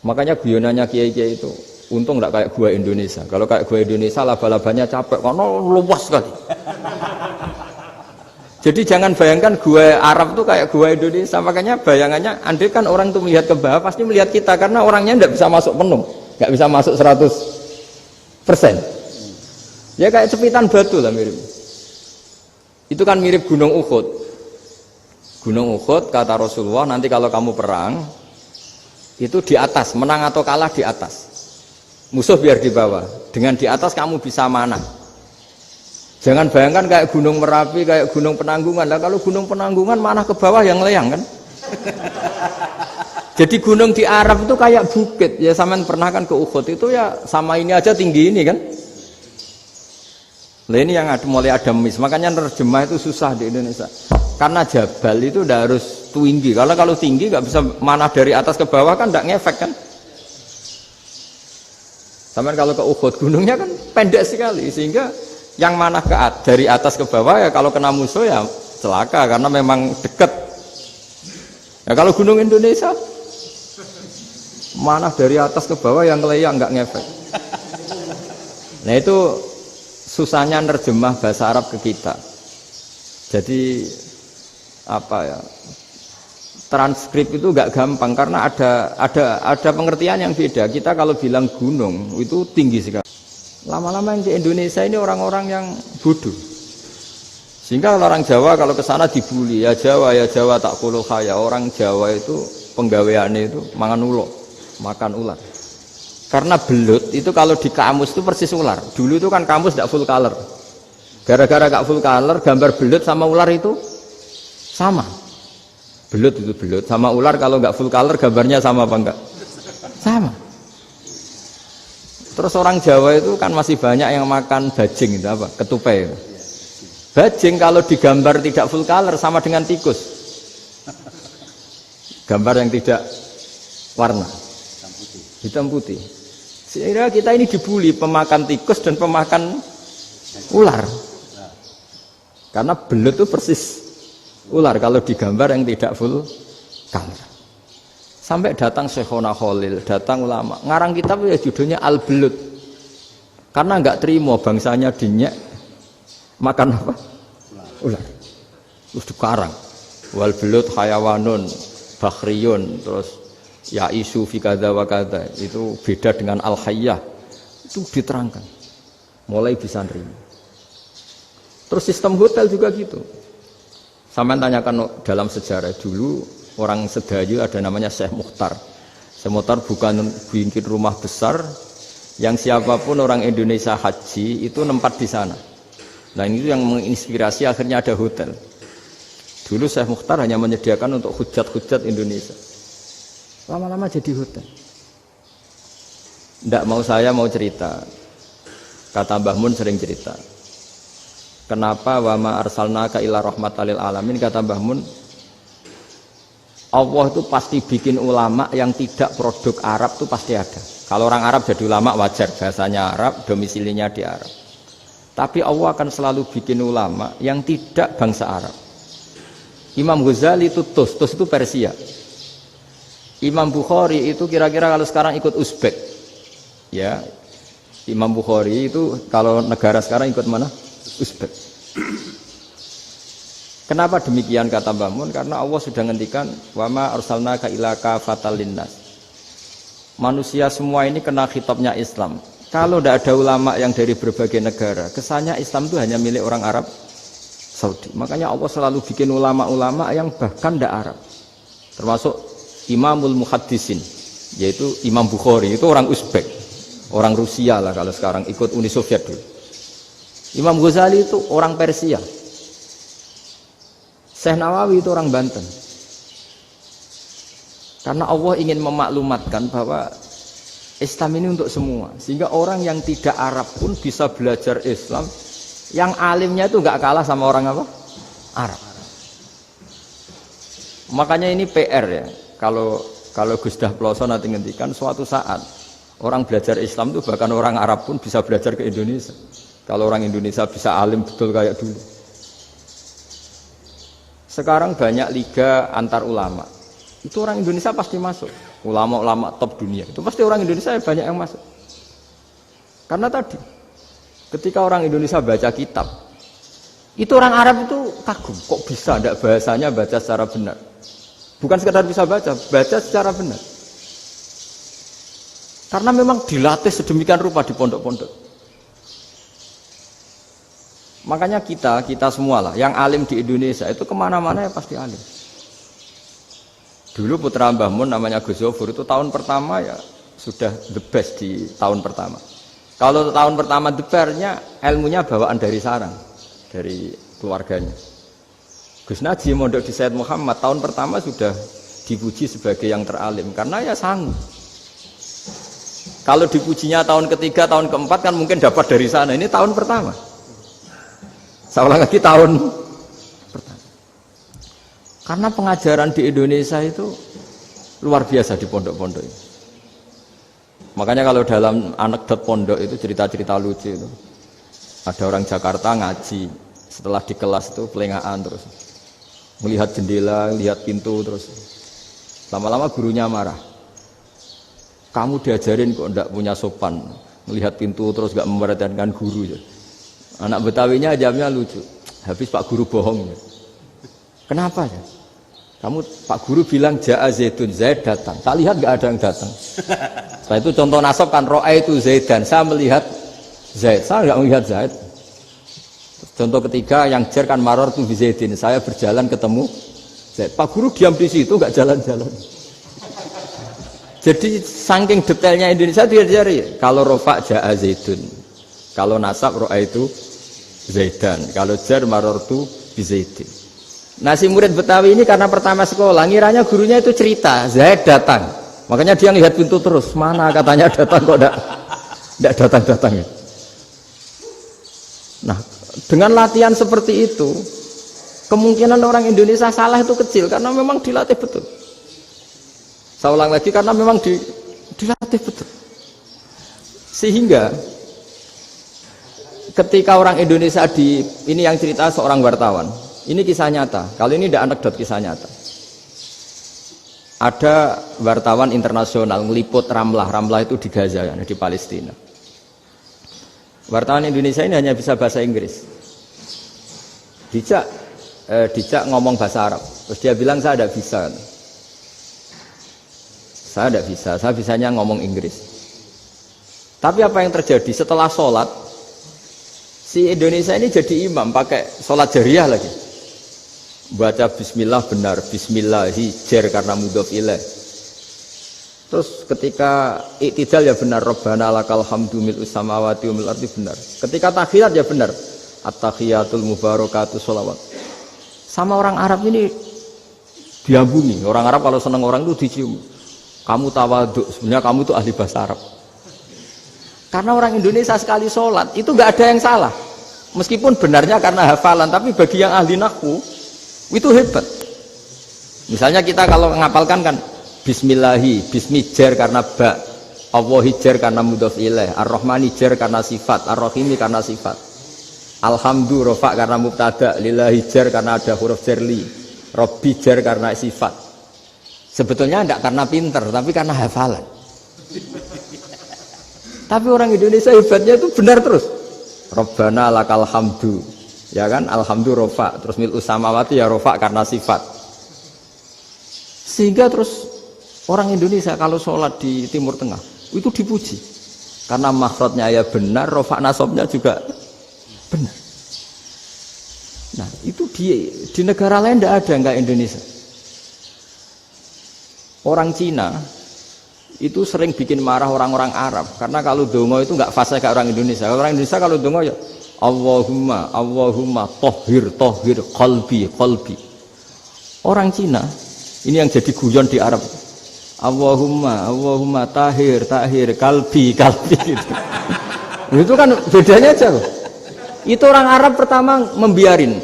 Makanya guyonannya kiai-kiai itu untung nggak kayak gua Indonesia. Kalau kayak gua Indonesia laba-labanya capek karena luas sekali. Jadi jangan bayangkan gua Arab tuh kayak gua Indonesia. Makanya bayangannya andai kan orang itu melihat ke bawah pasti melihat kita karena orangnya nggak bisa masuk penuh, nggak bisa masuk 100%. Ya kayak cepitan batu lah mirip. Itu kan mirip Gunung Uhud. Gunung Uhud kata Rasulullah nanti kalau kamu perang itu di atas, menang atau kalah di atas. Musuh biar di bawah. Dengan di atas kamu bisa manah. Jangan bayangkan kayak Gunung Merapi, kayak Gunung Penanggungan. Lah kalau Gunung Penanggungan manah ke bawah yang leyang kan? Jadi gunung di Arab itu kayak bukit. Ya sampean pernah kan ke Uhud itu ya sama ini aja tinggi ini kan? Nah ini yang mulai ada mis. Makanya nerjemah itu susah di Indonesia. Karena jabal itu udah harus tinggi. Kalau tinggi nggak bisa manah dari atas ke bawah kan nggak ngefek kan? Sampai kalau ke Uhud gunungnya kan pendek sekali sehingga yang manah dari atas ke bawah ya kalau kena musuh ya celaka karena memang dekat. Ya kalau gunung Indonesia manah dari atas ke bawah yang ngeleyang nggak ngefek. Nah itu susahnya nerjemah bahasa Arab ke kita. Jadi apa ya? Transkrip itu nggak gampang karena ada pengertian yang beda. Kita kalau bilang gunung itu tinggi sekali. Lama-lama yang di Indonesia ini orang-orang yang bodoh. Sehingga orang Jawa kalau ke sana dibully, ya Jawa tak kuluh kaya. Orang Jawa itu penggaweannya itu makan ular. Karena belut itu kalau di kamus itu persis ular. Dulu itu kan kamus tidak full color. Gara-gara gak full color, gambar belut sama ular itu sama. Belut itu belut sama ular kalau nggak full color gambarnya sama apa enggak? Sama. Terus orang Jawa itu kan masih banyak yang makan bajing itu apa? Ketupai. Bajing kalau digambar tidak full color sama dengan tikus. Gambar yang tidak warna. Hitam putih. Sehingga kita ini dibully pemakan tikus dan pemakan ular. Karena belut itu persis ular kalau digambar yang tidak full color. Sampai datang Syekhona Khalil, datang ulama. Ngarang kitab ya judulnya Al-Belut. Karena enggak terima bangsanya dinyek makan apa? Ular. Terus dikarang. Wal belut hayawanun bakhriyun terus ya isu fi kadza wa kadza. Itu beda dengan al-hayyah. Itu diterangkan. Mulai bisa nerima. Terus sistem hotel juga gitu. Sampai tanyakan dalam sejarah dulu orang Sedayu ada namanya Syekh Mukhtar. Syekh Mukhtar bukan bikin rumah besar yang siapapun orang Indonesia haji itu nempat di sana. Nah ini yang menginspirasi akhirnya ada hotel. Dulu Syekh Mukhtar hanya menyediakan untuk hujat-hujat Indonesia. Lama-lama jadi hotel. Nggak mau saya mau cerita. Kata Mbah Mun sering cerita. Kenapa wa ma arsalnaka illa rahmatan lil alamin, kata Mbah Mun, Allah itu pasti bikin ulama yang tidak produk Arab itu pasti ada. Kalau orang Arab jadi ulama wajar, bahasanya Arab, domisilinya di Arab. Tapi Allah akan selalu bikin ulama yang tidak bangsa Arab. Imam Ghazali itu Tus itu Persia. Imam Bukhari itu kira-kira kalau sekarang ikut Uzbek. Ya. Imam Bukhari itu kalau negara sekarang ikut mana? Uzbek. Kenapa demikian kata Mbah Mun? Karena Allah sudah ngendikan wa ma arsalnaka illa kafatal linnas. Manusia semua ini kena khitabnya Islam. Kalau tidak ada ulama yang dari berbagai negara, kesannya Islam itu hanya milik orang Arab Saudi. Makanya Allah selalu bikin ulama-ulama yang bahkan tidak Arab. Termasuk Imamul Muhaddisin, yaitu Imam Bukhari, itu orang Uzbek, orang Rusia lah kalau sekarang ikut Uni Soviet dulu. Imam Ghazali itu orang Persia. Syekh Nawawi itu orang Banten. Karena Allah ingin memaklumatkan bahwa Islam ini untuk semua. Sehingga orang yang tidak Arab pun bisa belajar Islam. Yang alimnya itu nggak kalah sama orang apa? Arab. Makanya ini PR ya. Kalau Gus Dah Ploso nanti ngendikan suatu saat orang belajar Islam itu bahkan orang Arab pun bisa belajar ke Indonesia. Kalau orang Indonesia bisa alim betul kayak dulu. Sekarang banyak liga antar ulama. Itu orang Indonesia pasti masuk. Ulama-ulama top dunia. Itu pasti orang Indonesia banyak yang masuk. Karena tadi, ketika orang Indonesia baca kitab, itu orang Arab itu kagum. Kok bisa tidak bahasanya baca secara benar? Bukan sekedar bisa baca secara benar. Karena memang dilatih sedemikian rupa di pondok-pondok. Makanya kita semua lah, yang alim di Indonesia itu kemana-mana ya pasti alim. Dulu putra Mbah Mun namanya Gus Zofur itu tahun pertama ya sudah the best di tahun pertama. Kalau tahun pertama the best-nya ilmunya bawaan dari sarang, dari keluarganya. Gus Najim mondok di Sayyid Muhammad tahun pertama sudah dipuji sebagai yang teralim karena ya sanggup. Kalau dipujinya tahun ketiga, tahun keempat kan mungkin dapat dari sana. Ini tahun pertama. Saya ulang lagi tahun pertama. Karena pengajaran di Indonesia itu luar biasa di pondok-pondok ini. Makanya kalau dalam anekdot pondok itu cerita-cerita lucu itu. Ada orang Jakarta ngaji, setelah di kelas itu pelengahan terus. Melihat jendela, lihat pintu terus. Lama-lama gurunya marah. Kamu diajarin kok enggak punya sopan. Melihat pintu terus enggak memperhatikan guru. Anak Betawinya jawabnya lucu. Habis Pak Guru bohong. Kenapa ya? Kamu Pak Guru bilang Ja'a Zaidun, Zaid datang. Tak lihat enggak ada yang datang. Setelah itu contoh nasab kan ro'a itu Zaidan. Saya melihat Zaid. Saya enggak melihat Zaid. Contoh ketiga yang jer kan maror tu bi Zaidin. Saya berjalan ketemu Zaid. Pak Guru diam di situ enggak jalan-jalan. Jadi saking detailnya Indonesia dia cari. Kalau rofa Ja'a Zaidun. Kalau nasab ro'a itu Zaidan. Kalau jar maror tu bi Zaidin. Nah si murid Betawi ini karena pertama sekolah, ngiranya gurunya itu cerita, Zaid datang. Makanya dia lihat pintu terus, mana katanya datang kok enggak datang-datang. Nah, dengan latihan seperti itu, kemungkinan orang Indonesia salah itu kecil karena memang dilatih betul. Saya ulang lagi karena memang dilatih betul. Sehingga ketika orang Indonesia ini yang cerita seorang wartawan. Ini kisah nyata. Kali ini tidak anekdot, kisah nyata. Ada wartawan internasional meliput Ramlah. Ramlah itu di Gaza, ya, di Palestina. Wartawan Indonesia ini hanya bisa bahasa Inggris. Dijak ngomong bahasa Arab. Terus dia bilang saya tidak bisa. Saya tidak bisa. Saya bisanya ngomong Inggris. Tapi apa yang terjadi setelah sholat? Si Indonesia ini jadi imam pakai sholat jariah lagi. Baca bismillah benar, bismillahi jar karena mudhof ilaih. Terus ketika iktidal ya benar, Rabbana lakal hamdu mil'us samawati wa mil'ul ardi benar. Ketika tahiyat ya benar, at-tahiyatul mubarakatuh sholawat. Sama orang Arab ini diambungi. Orang Arab kalau senang orang itu dicium. Kamu tawaduk, sebenarnya kamu itu ahli bahasa Arab. Karena orang Indonesia sekali sholat itu nggak ada yang salah. Meskipun benarnya karena hafalan, tapi bagi yang ahli nahwu itu hebat. Misalnya kita kalau ngapalkan kan bismillahi, bismi jar karena ba, Allahi jar karena mudhof ilaih, ar-rahmani jar karena sifat, ar-rahimi karena sifat, alhamdu rofa karena mubtada, lillahi jar karena ada huruf jarli, robbi jar karena sifat. Sebetulnya tidak karena pinter, tapi karena hafalan. Tapi orang Indonesia hebatnya itu benar terus. Rabbana lakal hamdu. Ya kan, alhamdu rofa, terus mil'us samawati ya rofa karena sifat. Sehingga terus orang Indonesia kalau sholat di Timur Tengah itu dipuji. Karena makhrajnya ya benar, rofa nasobnya juga benar. Nah itu di negara lain tidak ada, enggak Indonesia. Orang Cina itu sering bikin marah orang-orang Arab. Karena kalau dongo itu enggak fasih kayak orang Indonesia. Orang Indonesia kalau dongo ya Allahumma tohir qalbi. Orang Cina ini yang jadi guyon di Arab. Allahumma tahir kalbi gitu. Itu kan bedanya jauh. Itu orang Arab pertama membiarin.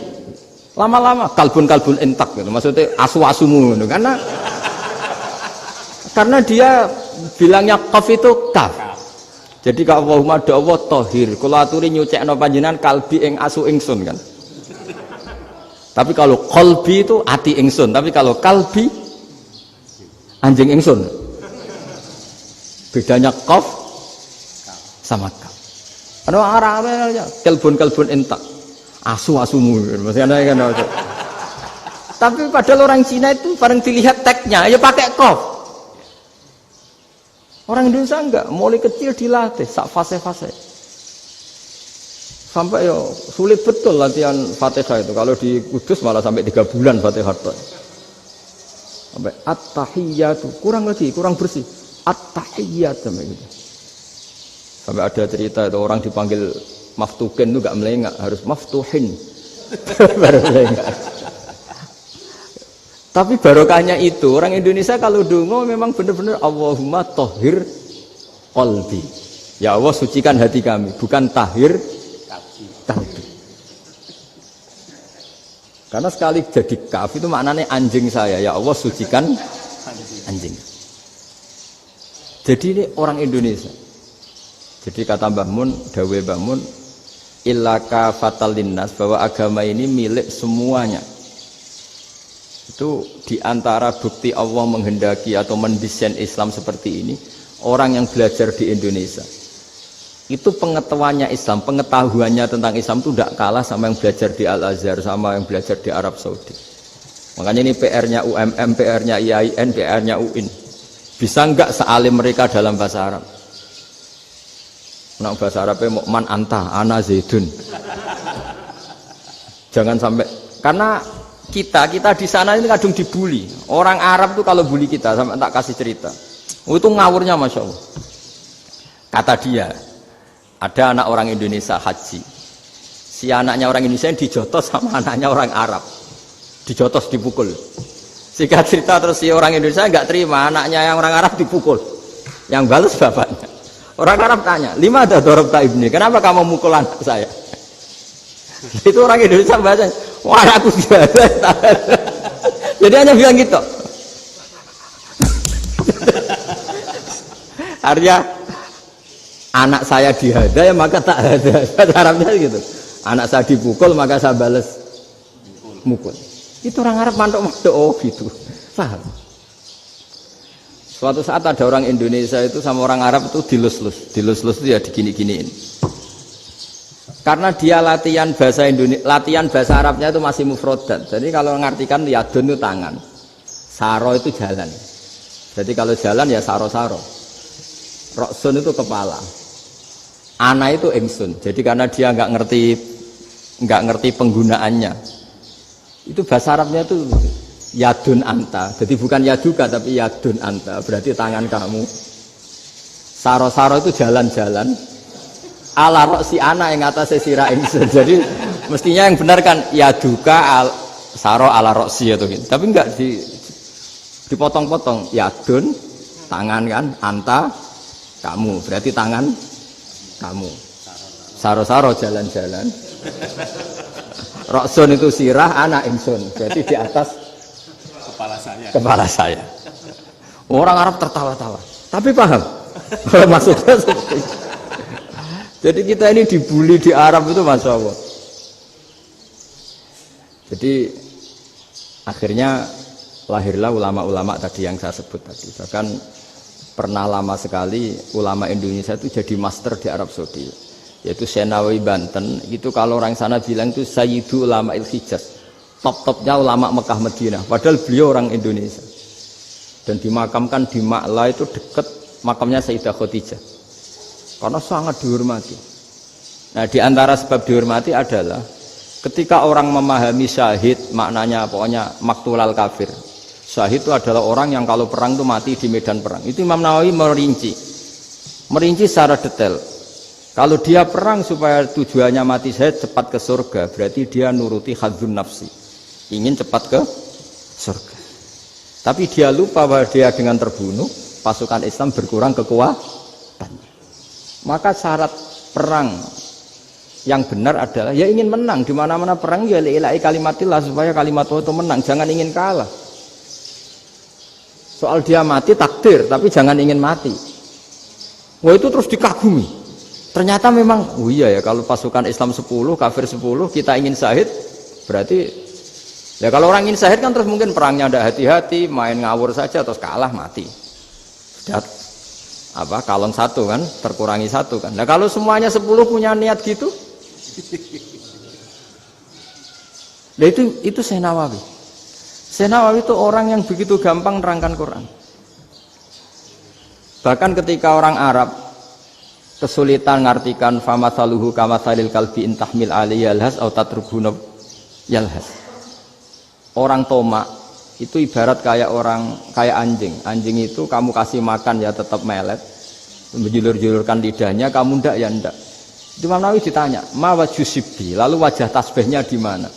Lama-lama kalbun entak gitu. Maksudnya asu-asumu gitu. Karena dia bilangnya qaf itu kaf. Jadi kalau Allahumma da'wa tohir, kalau aturi nyucekno panjenengan kalbi ing asu ingsun kan. Tapi kalau qalbi itu ati ingsun, tapi kalau kalbi anjing ingsun. Bedanya qaf sama kaf. Ana Arab ya kalbun entak. Asu-asumu maksudnya kan. Tapi padahal orang Cina itu bareng dilihat teksnya ya pakai qaf. Orang Indonesia enggak, mulai kecil dilatih, sak fase-fase. Sampai ya sulit betul latihan Fatihah itu. Kalau di Kudus malah sampai 3 bulan Fatihah. Sampai at-tahiyyatu, kurang lagi, kurang bersih. At-tahiyyat sampai gitu. Sampai ada cerita itu orang dipanggil maftuhin itu enggak melengak, harus maftuhin. Baru melengak. Tapi barokahnya itu orang Indonesia kalau dongo memang benar-benar Allahumma tahhir qalbi. Ya Allah sucikan hati kami, bukan tahhir kalbi. Karena sekali jadi kaf itu maknanya anjing saya. Ya Allah sucikan anjing. Jadi ini orang Indonesia. Jadi kata Mbah Mun, dawuh Mbah Mun, illaka fatal linnas, bahwa agama ini milik semuanya. Itu diantara bukti Allah menghendaki atau mendesain Islam seperti ini, orang yang belajar di Indonesia itu pengetahuannya Islam, pengetahuannya tentang Islam itu tidak kalah sama yang belajar di Al-Azhar, sama yang belajar di Arab Saudi. Makanya ini PR-nya UMM, PR-nya IAIN, PR-nya UIN. Bisa enggak sealim mereka dalam bahasa Arab? Nah, bahasa Arabnya mau man anta, ana zaidun. Jangan sampai, karena kita di sana ini kadang dibully. Orang Arab tuh kalau bully kita, sampai tak kasih cerita. Itu ngawurnya Masya Allah. Kata dia, ada anak orang Indonesia haji. Si anaknya orang Indonesia yang dijotos sama anaknya orang Arab. Dijotos, dipukul. Sehingga cerita terus si orang Indonesia enggak terima, anaknya yang orang Arab dipukul. Yang balas bapaknya. Orang Arab tanya, lima ada dorobta ibni, kenapa kamu mukul anak saya? Itu orang Indonesia baca, wah aku sudah. Jadi hanya bilang gitu. Artinya anak saya dihada ya maka tak ada. Arabnya gitu. Anak saya dipukul maka saya balas mukul. Itu orang Arab mantuk-mantuk oh gitu. Paham? Suatu saat ada orang Indonesia itu sama orang Arab itu dilus-lus. Dilus-lus itu ya digini-giniin. Karena dia latihan bahasa Indonesia, latihan bahasa Arabnya itu masih mufrodat. Jadi kalau mengartikan yadun itu tangan, saro itu jalan. Jadi kalau jalan ya saro-saro. Roksun itu kepala. Ana itu ingsun. Jadi karena dia nggak ngerti penggunaannya. Itu bahasa Arabnya itu yadun anta. Jadi bukan yaduka tapi yadun anta. Berarti tangan kamu. Saro-saro itu jalan-jalan. Ala roksi ana yang atasnya sirah ingsun. Jadi mestinya yang benar kan yaduka saro ala roksi atau gitu. Tapi enggak dipotong-potong. Yadun tangan kan, anta kamu. Berarti tangan kamu. Saro-saro jalan-jalan. Roksun itu sirah, ana ingsun. Berarti di atas kepala saya. Orang Arab tertawa-tawa. Tapi paham. Maksudnya seperti itu. Jadi kita ini dibully di Arab itu Masya Allah. Jadi akhirnya lahirlah ulama-ulama tadi yang saya sebut tadi. Bahkan pernah lama sekali ulama Indonesia itu jadi master di Arab Saudi. Yaitu Senawi Banten. Itu kalau orang sana bilang itu Sayyidu Ulama Il-Hijaz. Top-topnya ulama Mekah Madinah. Padahal beliau orang Indonesia. Dan dimakamkan di Ma'la itu dekat makamnya Sayyidah Khadijah. Karena sangat dihormati. Nah, di antara sebab dihormati adalah ketika orang memahami syahid, maknanya pokoknya maktulal kafir. Syahid itu adalah orang yang kalau perang itu mati di medan perang. Itu Imam Nawawi merinci secara detail. Kalau dia perang supaya tujuannya mati syahid cepat ke surga, berarti dia nuruti hadzun nafsi, ingin cepat ke surga. Tapi dia lupa bahwa dia dengan terbunuh pasukan Islam berkurang kekuatan. Maka syarat perang yang benar adalah ya ingin menang. Di mana-mana perang ya ilahi kalimatillah supaya kalimat Allah itu menang, jangan ingin kalah. Soal dia mati takdir, tapi jangan ingin mati. Wah itu terus dikagumi. Ternyata memang, oh iya ya kalau pasukan Islam 10, kafir 10, kita ingin syahid, berarti ya kalau orang ingin syahid kan terus mungkin perangnya ada hati-hati, main ngawur saja terus kalah mati. Sudah kalon satu kan, terkurangi satu kan. Nah kalau semuanya 10 punya niat gitu, nah itu Syekh Nawawi. Syekh Nawawi itu orang yang begitu gampang nerangkan Quran. Bahkan ketika orang Arab kesulitan ngartikan famathaluhu kamathalil kalbi intahmil alaihi yalhas atau tatrukhu yalhas. Orang tomak itu ibarat kayak anjing. Anjing itu kamu kasih makan ya tetap melet, menjulur-julurkan lidahnya, kamu ndak ya ndak. Imam Nawawi ditanya, ma wajhu sibbi, lalu wajah tasbihnya di mana?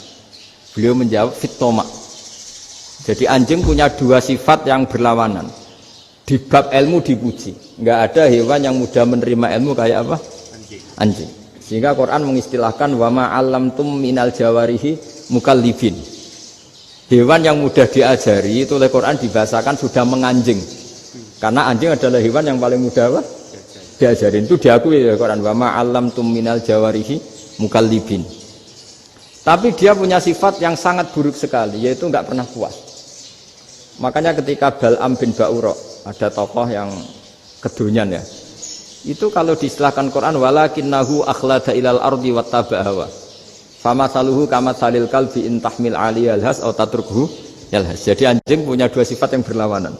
Beliau menjawab fitoma. Jadi anjing punya dua sifat yang berlawanan. Di bab ilmu dipuji, nggak ada hewan yang mudah menerima ilmu kayak apa? Anjing. Sehingga Quran mengistilahkan wama alamtum minal jawarihi mukallibin. Hewan yang mudah diajari itu oleh Quran dibahasakan sudah menganjing. Karena anjing adalah hewan yang paling mudah apa? Diajarin. Itu diakui oleh Quran wama alamtum minal jawarihi mukallibin. Tapi dia punya sifat yang sangat buruk sekali, yaitu nggak pernah puas. Makanya ketika Bal'am bin Ba'ura, ada tokoh yang kedonyan ya, itu kalau diistilahkan Quran walakinnahu akhlada ilal ardi wattaba'a hawa famasaluhu kamatsalil kalbi in tahmil 'alaihi yalhas aw tatrukhu yalhas. Jadi anjing punya dua sifat yang berlawanan.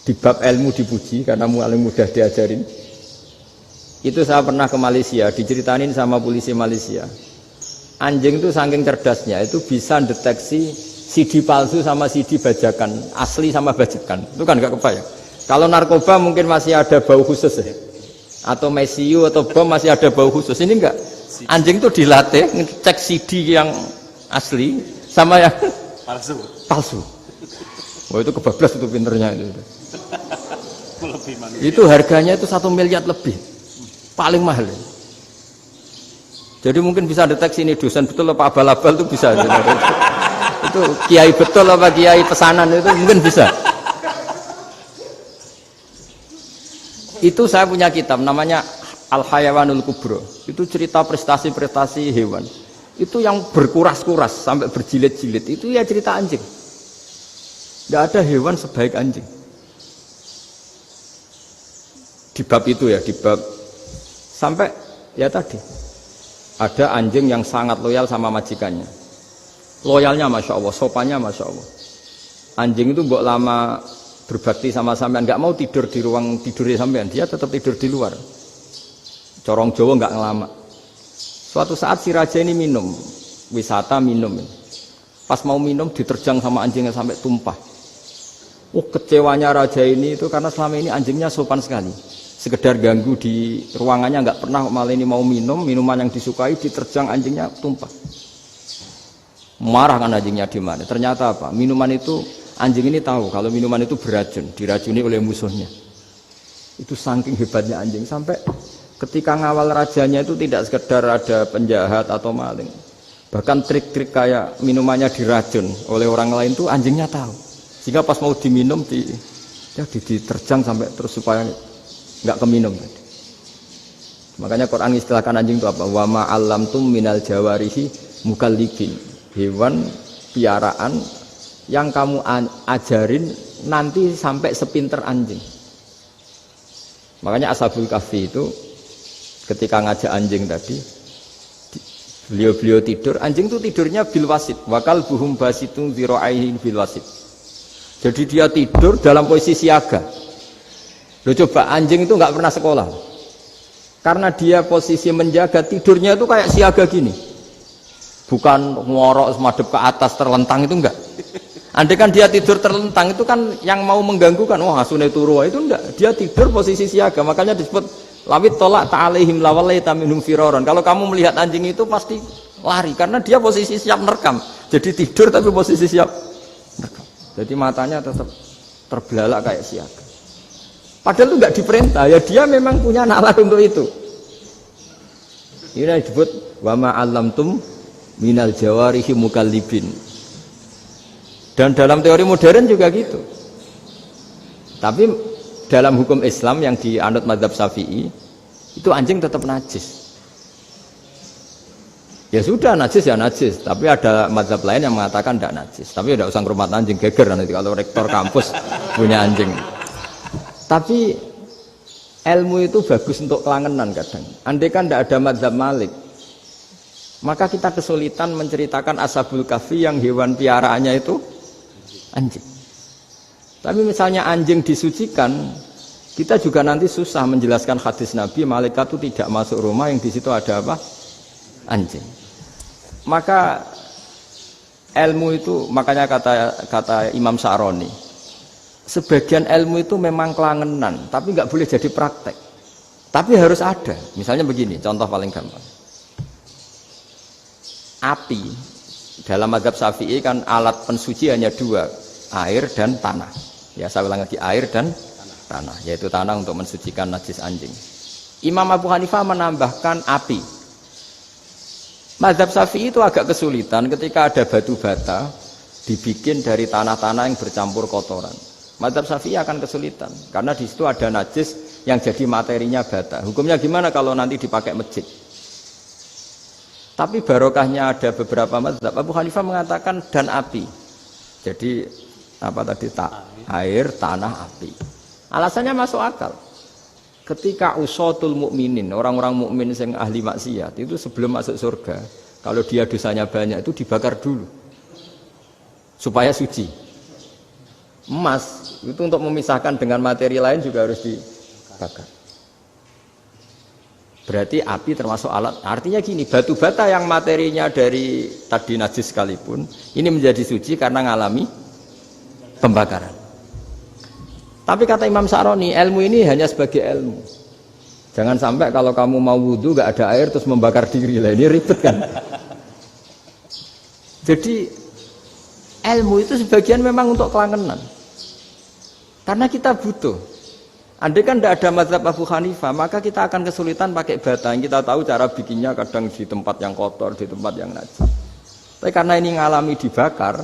Di bab ilmu dipuji karena paling mudah diajarin. Itu saya pernah ke Malaysia, diceritain sama polisi Malaysia. Anjing itu saking cerdasnya itu bisa deteksi CD palsu sama CD bajakan, asli sama bajakan. Itu kan gak kebayang. Kalau narkoba mungkin masih ada bau khusus ya. Atau mesiu atau bom masih ada bau khusus. Ini enggak. Anjing itu dilatih ngecek CD yang asli sama yang palsu. Wah itu kebablas itu pinternya itu. Itu harganya itu 1 miliar lebih. Paling mahal. Jadi mungkin bisa deteksi ini dosen betul apa abal-abal itu bisa. Itu kiai betul apa kiai pesanan itu mungkin bisa. Itu saya punya kitab namanya Al-Hayawanul Kubro. Itu cerita prestasi-prestasi hewan. Itu yang berkuras-kuras sampai berjilid-jilid. Itu ya cerita anjing. Tidak ada hewan sebaik anjing. Di bab itu ya, di bab sampai ya tadi ada anjing yang sangat loyal sama majikannya. Loyalnya Masya Allah, sopannya Masya Allah. Anjing itu mbok lama berbakti sama sampean, nggak mau tidur di ruang tidurnya sampean, dia tetap tidur di luar. Corong Jawa nggak ngelama. Suatu saat si raja ini minum, wisata minum. Pas mau minum diterjang sama anjingnya sampai tumpah. Kecewanya raja ini itu karena selama ini anjingnya sopan sekali. Sekedar ganggu di ruangannya nggak pernah, malah ini mau minum, minuman yang disukai diterjang anjingnya tumpah. Marah kan anjingnya di mana? Ternyata apa? Minuman itu anjing ini tahu kalau minuman itu beracun, diracuni oleh musuhnya. Itu saking hebatnya anjing sampai ketika ngawal rajanya itu tidak sekedar ada penjahat atau maling. Bahkan trik-trik kayak minumannya diracun oleh orang lain itu anjingnya tahu. Sehingga pas mau diminum diterjang sampai terus supaya nggak keminum. Makanya Quran istilahkan anjing itu apa? Wa ma 'allamtum minal jawarihi mukallibin. Hewan piaraan yang kamu ajarin nanti sampai sepinter anjing. Makanya Ashabul Kahfi itu ketika ngajak anjing tadi, beliau tidur, anjing itu tidurnya bil wasit, wakal buhum basitun dzira'aihi bil wasit. Jadi dia tidur dalam posisi siaga. Loh coba anjing itu nggak pernah sekolah, karena dia posisi menjaga, tidurnya itu kayak siaga gini. Bukan ngorok semadep ke atas terlentang, itu enggak. Andai kan dia tidur terlentang itu kan yang mau mengganggu kan, wah asune turu itu enggak. Dia tidur posisi siaga, makanya disebut lawit tolak ta'alaihim lawalaita minhum firaron. Kalau kamu melihat anjing itu pasti lari karena dia posisi siap merekam. Jadi tidur tapi posisi siap merekam. Jadi matanya tetap terbelalak kayak siaga. Padahal itu enggak diperintah, ya dia memang punya nalar untuk itu. Ini disebut wa ma 'allamtum minal jawarihi mukallibin. Dan dalam teori modern juga gitu. Tapi dalam hukum Islam yang dianut mazhab Syafi'i itu anjing tetap najis. Ya sudah najis ya najis, tapi ada mazhab lain yang mengatakan tidak najis. Tapi tidak usah ngurmat anjing, geger nanti kalau rektor kampus punya anjing. Tapi ilmu itu bagus untuk kelangenan kadang. Andai kan tidak ada mazhab Malik, maka kita kesulitan menceritakan Ashabul Kahfi yang hewan piaraannya itu anjing. Tapi misalnya anjing disucikan, kita juga nanti susah menjelaskan hadis Nabi malaikat itu tidak masuk rumah yang di situ ada apa? Anjing. Maka ilmu itu makanya kata Imam Sa'roni, sebagian ilmu itu memang kelangenan, tapi nggak boleh jadi praktek. Tapi harus ada. Misalnya begini, contoh paling gampang. Api dalam mazhab Syafi'i kan alat pensuci hanya dua, air dan tanah. Ya saya ulang lagi, air dan tanah, yaitu tanah untuk mensucikan najis anjing. Imam Abu Hanifah menambahkan api. Mazhab Syafi'i itu agak kesulitan ketika ada batu bata dibikin dari tanah-tanah yang bercampur kotoran. Mazhab Syafi'i akan kesulitan karena di situ ada najis yang jadi materinya bata. Hukumnya gimana kalau nanti dipakai masjid? Tapi barokahnya ada beberapa mazhab. Abu Hanifah mengatakan dan api. Jadi apa tadi air, tanah, api. Alasannya masuk akal. Ketika usatul mukminin, orang-orang mukmin yang ahli maksiat itu sebelum masuk surga, kalau dia dosanya banyak itu dibakar dulu supaya suci. Emas itu untuk memisahkan dengan materi lain juga harus dibakar. Berarti api termasuk alat. Artinya gini, batu bata yang materinya dari tadi najis sekalipun, ini menjadi suci karena ngalami pembakaran. Tapi kata Imam Sa'roni, ilmu ini hanya sebagai ilmu. Jangan sampai kalau kamu mau wudu gak ada air terus membakar diri lah, ini ribet kan. Jadi ilmu itu sebagian memang untuk kelangenan. Karena kita butuh. Andai kan tidak ada mazhab Abu Hanifah, maka kita akan kesulitan pakai bata. Yang kita tahu cara bikinnya kadang di tempat yang kotor, di tempat yang najis. Tapi karena ini ngalami dibakar,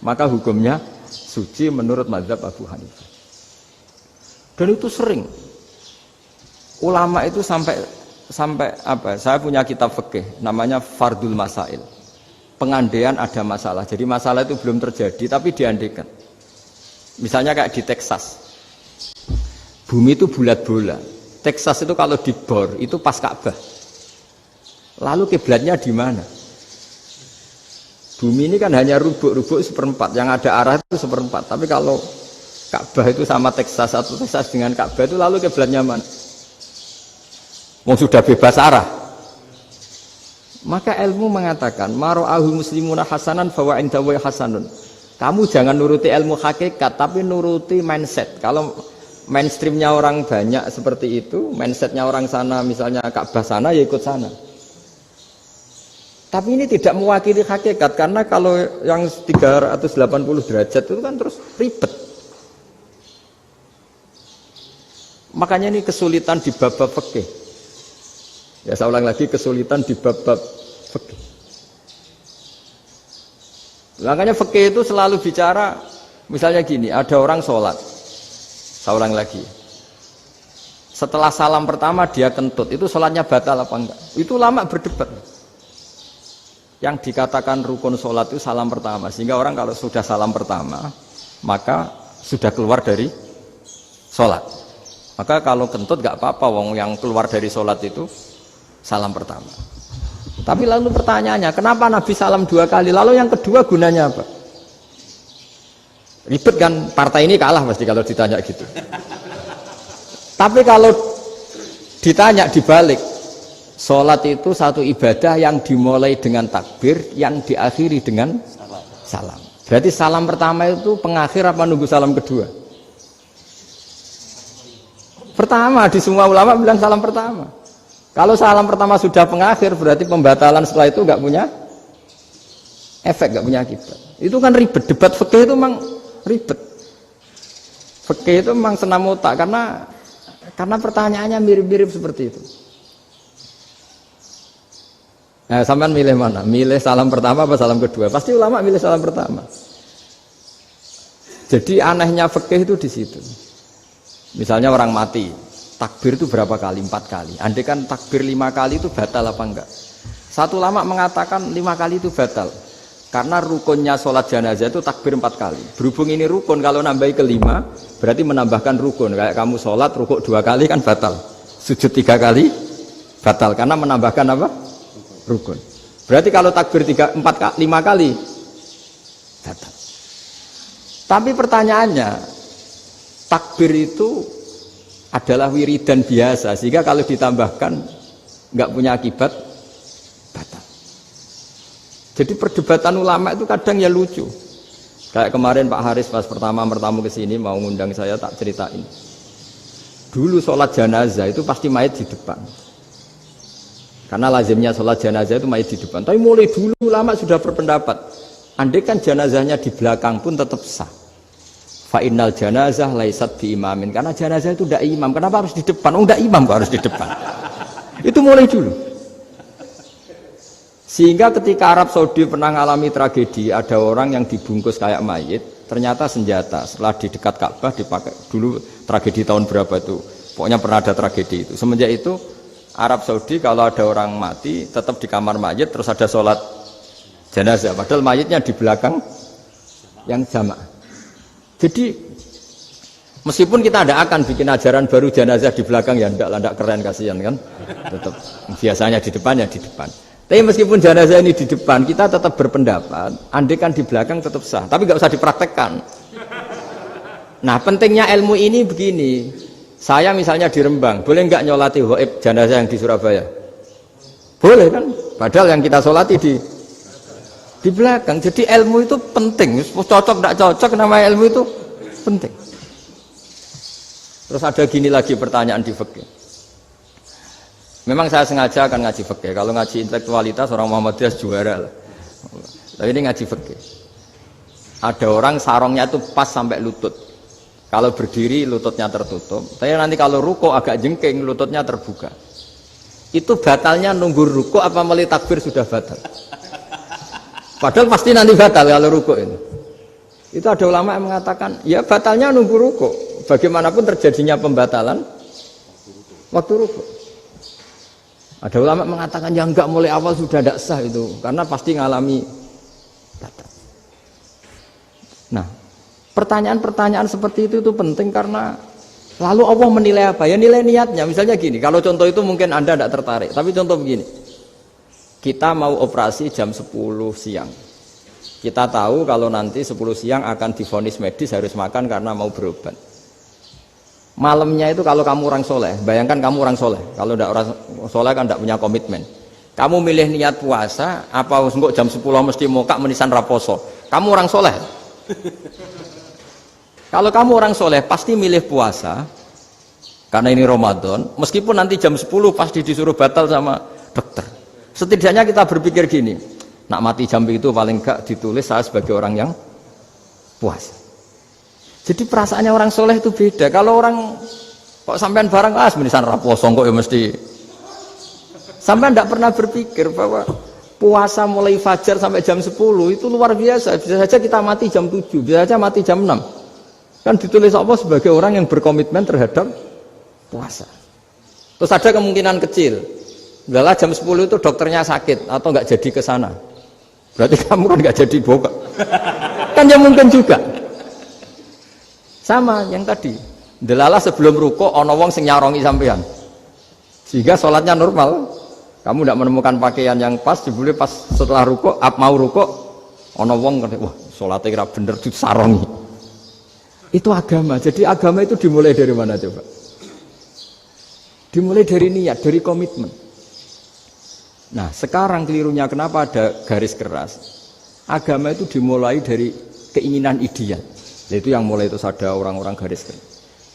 maka hukumnya suci menurut mazhab Abu Hanifah. Dan itu sering. Ulama itu sampai apa? Saya punya kitab fikih namanya Fardul Masail. Pengandaian ada masalah. Jadi masalah itu belum terjadi tapi diandaikan. Misalnya kayak di Texas. Bumi itu bulat bola. Texas itu kalau dibor itu pas Ka'bah. Lalu kiblatnya di mana? Bumi ini kan hanya rubuk-rubuk seperempat. Yang ada arah itu seperempat. Tapi kalau Ka'bah itu sama Texas atau Texas dengan Ka'bah itu lalu kiblatnya mana? Mau sudah bebas arah. Maka ilmu mengatakan mara'ahu muslimuna hasanan fawa indahu hasanun. Kamu jangan nuruti ilmu hakikat tapi nuruti mindset. Kalau mainstreamnya orang banyak seperti itu, mindsetnya orang sana misalnya Ka'bah sana ya ikut sana. Tapi ini tidak mewakili hakikat karena kalau yang 380 derajat itu kan terus ribet. Makanya ini kesulitan di bab-bab fikih. Ya saya ulang lagi, kesulitan di bab-bab fikih. Makanya fikih itu selalu bicara, misalnya gini, ada orang sholat. Saya ulang lagi. Setelah salam pertama dia kentut, itu sholatnya batal apa enggak? Itu lama berdebat. Yang dikatakan rukun sholat itu salam pertama. Sehingga orang kalau sudah salam pertama, maka sudah keluar dari sholat. Maka kalau kentut gak apa-apa, wong yang keluar dari sholat itu salam pertama. Tapi lalu pertanyaannya, kenapa Nabi salam 2 kali? Lalu yang kedua gunanya apa? Ribet kan, partai ini kalah pasti kalau ditanya gitu. Tapi kalau ditanya dibalik, sholat itu satu ibadah yang dimulai dengan takbir, yang diakhiri dengan salam. Berarti salam pertama itu pengakhir apa nunggu salam kedua? Pertama, di semua ulama bilang salam pertama. Kalau salam pertama sudah pengakhir, berarti pembatalan setelah itu nggak punya efek, nggak punya akibat. Itu kan ribet. Debat fikih itu memang ribet. Fikih itu memang senam otak karena pertanyaannya mirip-mirip seperti itu. Nah, sampean milih mana? Milih salam pertama apa salam kedua? Pasti ulama milih salam pertama. Jadi anehnya fikih itu di situ. Misalnya orang mati, takbir itu berapa kali? 4 kali. Andai kan takbir 5 kali itu batal apa enggak? Satu ulama mengatakan 5 kali itu batal. Karena rukunnya sholat jenazah itu takbir 4 kali. Berhubung ini rukun, kalau nambahi ke-5, berarti menambahkan rukun. Kayak kamu sholat, rukuk 2 kali kan batal. Sujud 3 kali, batal. Karena menambahkan apa? Rukun. Berarti kalau takbir 5 kali, batal. Tapi pertanyaannya, takbir itu adalah wiridan biasa, sehingga kalau ditambahkan nggak punya akibat batal. Jadi perdebatan ulama itu kadang ya lucu. Kayak kemarin Pak Haris pas pertama bertamu ke sini mau ngundang saya tak ceritain. Dulu sholat jenazah itu pasti mayit di depan. Karena lazimnya sholat jenazah itu mayit di depan. Tapi mulai dulu ulama sudah berpendapat, andai kan jenazahnya di belakang pun tetap sah. Fa innal janazah laisat bi imamin. Karena jenazah itu tidak imam. Kenapa harus di depan? Oh, tidak imam kok harus di depan. Itu mulai dulu. Sehingga ketika Arab Saudi pernah mengalami tragedi, ada orang yang dibungkus kayak mayit, ternyata senjata. Setelah di dekat Ka'bah dipakai. Dulu tragedi tahun berapa itu? Pokoknya pernah ada tragedi itu. Semenjak itu Arab Saudi kalau ada orang mati tetap di kamar mayit terus ada sholat jenazah. Padahal mayitnya di belakang yang jamaah. Jadi meskipun kita tidak akan bikin ajaran baru jenazah di belakang ya tidak keren kasihan kan. Tetap biasanya di depan ya di depan. Tapi meskipun jenazah ini di depan, kita tetap berpendapat, andai kan di belakang tetap sah, tapi nggak usah dipraktekkan. Nah, pentingnya ilmu ini begini. Saya misalnya di Rembang, boleh nggak nyolati ghaib jenazah yang di Surabaya? Boleh kan? Padahal yang kita solati di belakang. Jadi ilmu itu penting. Cocok nggak cocok, nama ilmu itu penting. Terus ada gini lagi pertanyaan di fikih. Memang saya sengaja akan ngaji fikih. Kalau ngaji intelektualitas orang Muhammadiyah juara lah. Tapi ini ngaji fikih. Ada orang sarongnya itu pas sampai lutut. Kalau berdiri lututnya tertutup. Tapi nanti kalau ruko agak jengking lututnya terbuka. Itu batalnya nunggu ruko apa meli takbir sudah batal. Padahal pasti nanti batal kalau ruko ini. Itu ada ulama yang mengatakan ya batalnya nunggu ruko. Bagaimanapun terjadinya pembatalan waktu ruko. Ada ulama mengatakan ya enggak mulai awal sudah tidak sah itu karena pasti ngalami batal. Nah, pertanyaan-pertanyaan seperti itu penting karena lalu Allah menilai apa? Ya nilai niatnya. Misalnya gini, kalau contoh itu mungkin Anda tidak tertarik, tapi contoh begini. Kita mau operasi jam 10 siang. Kita tahu kalau nanti 10 siang akan divonis medis harus makan karena mau berobat. Malamnya itu kalau kamu orang soleh, bayangkan kamu orang soleh. Kalau tidak orang soleh kan tidak punya komitmen. Kamu milih niat puasa, apa enggak jam 10 mesti mokak menisan raposo. Kamu orang soleh. Kalau kamu orang soleh pasti milih puasa, karena ini Ramadan. Meskipun nanti jam 10 pasti disuruh batal sama dokter. Setidaknya kita berpikir gini, nak mati jam itu paling enggak ditulis saya sebagai orang yang puasa. Jadi perasaannya orang soleh itu beda. Kalau orang kok sampean barang menisan raposo kok ya mesti. Sampean tidak pernah berpikir bahwa puasa mulai fajar sampai jam 10 itu luar biasa. Bisa saja kita mati jam 7, bisa saja mati jam 6. Kan ditulis Allah sebagai orang yang berkomitmen terhadap puasa. Terus ada kemungkinan kecil. Udahlah jam 10 itu dokternya sakit atau nggak jadi ke sana. Berarti kamu kan nggak jadi buka. Kan ya mungkin juga. Sama yang tadi. Delalah sebelum ruko ono wong sing nyarongi sampean. Sehingga sholatnya normal. Kamu tidak menemukan pakaian yang pas, jebule pas setelah ruko, mau ruko, ono wong wah sholatnya kira bener disarongi. Itu agama. Jadi agama itu dimulai dari mana coba? Dimulai dari niat, dari komitmen. Nah, sekarang kelirunya kenapa ada garis keras? Agama itu dimulai dari keinginan ideal. Itu yang mulai itu ada orang-orang garis keras.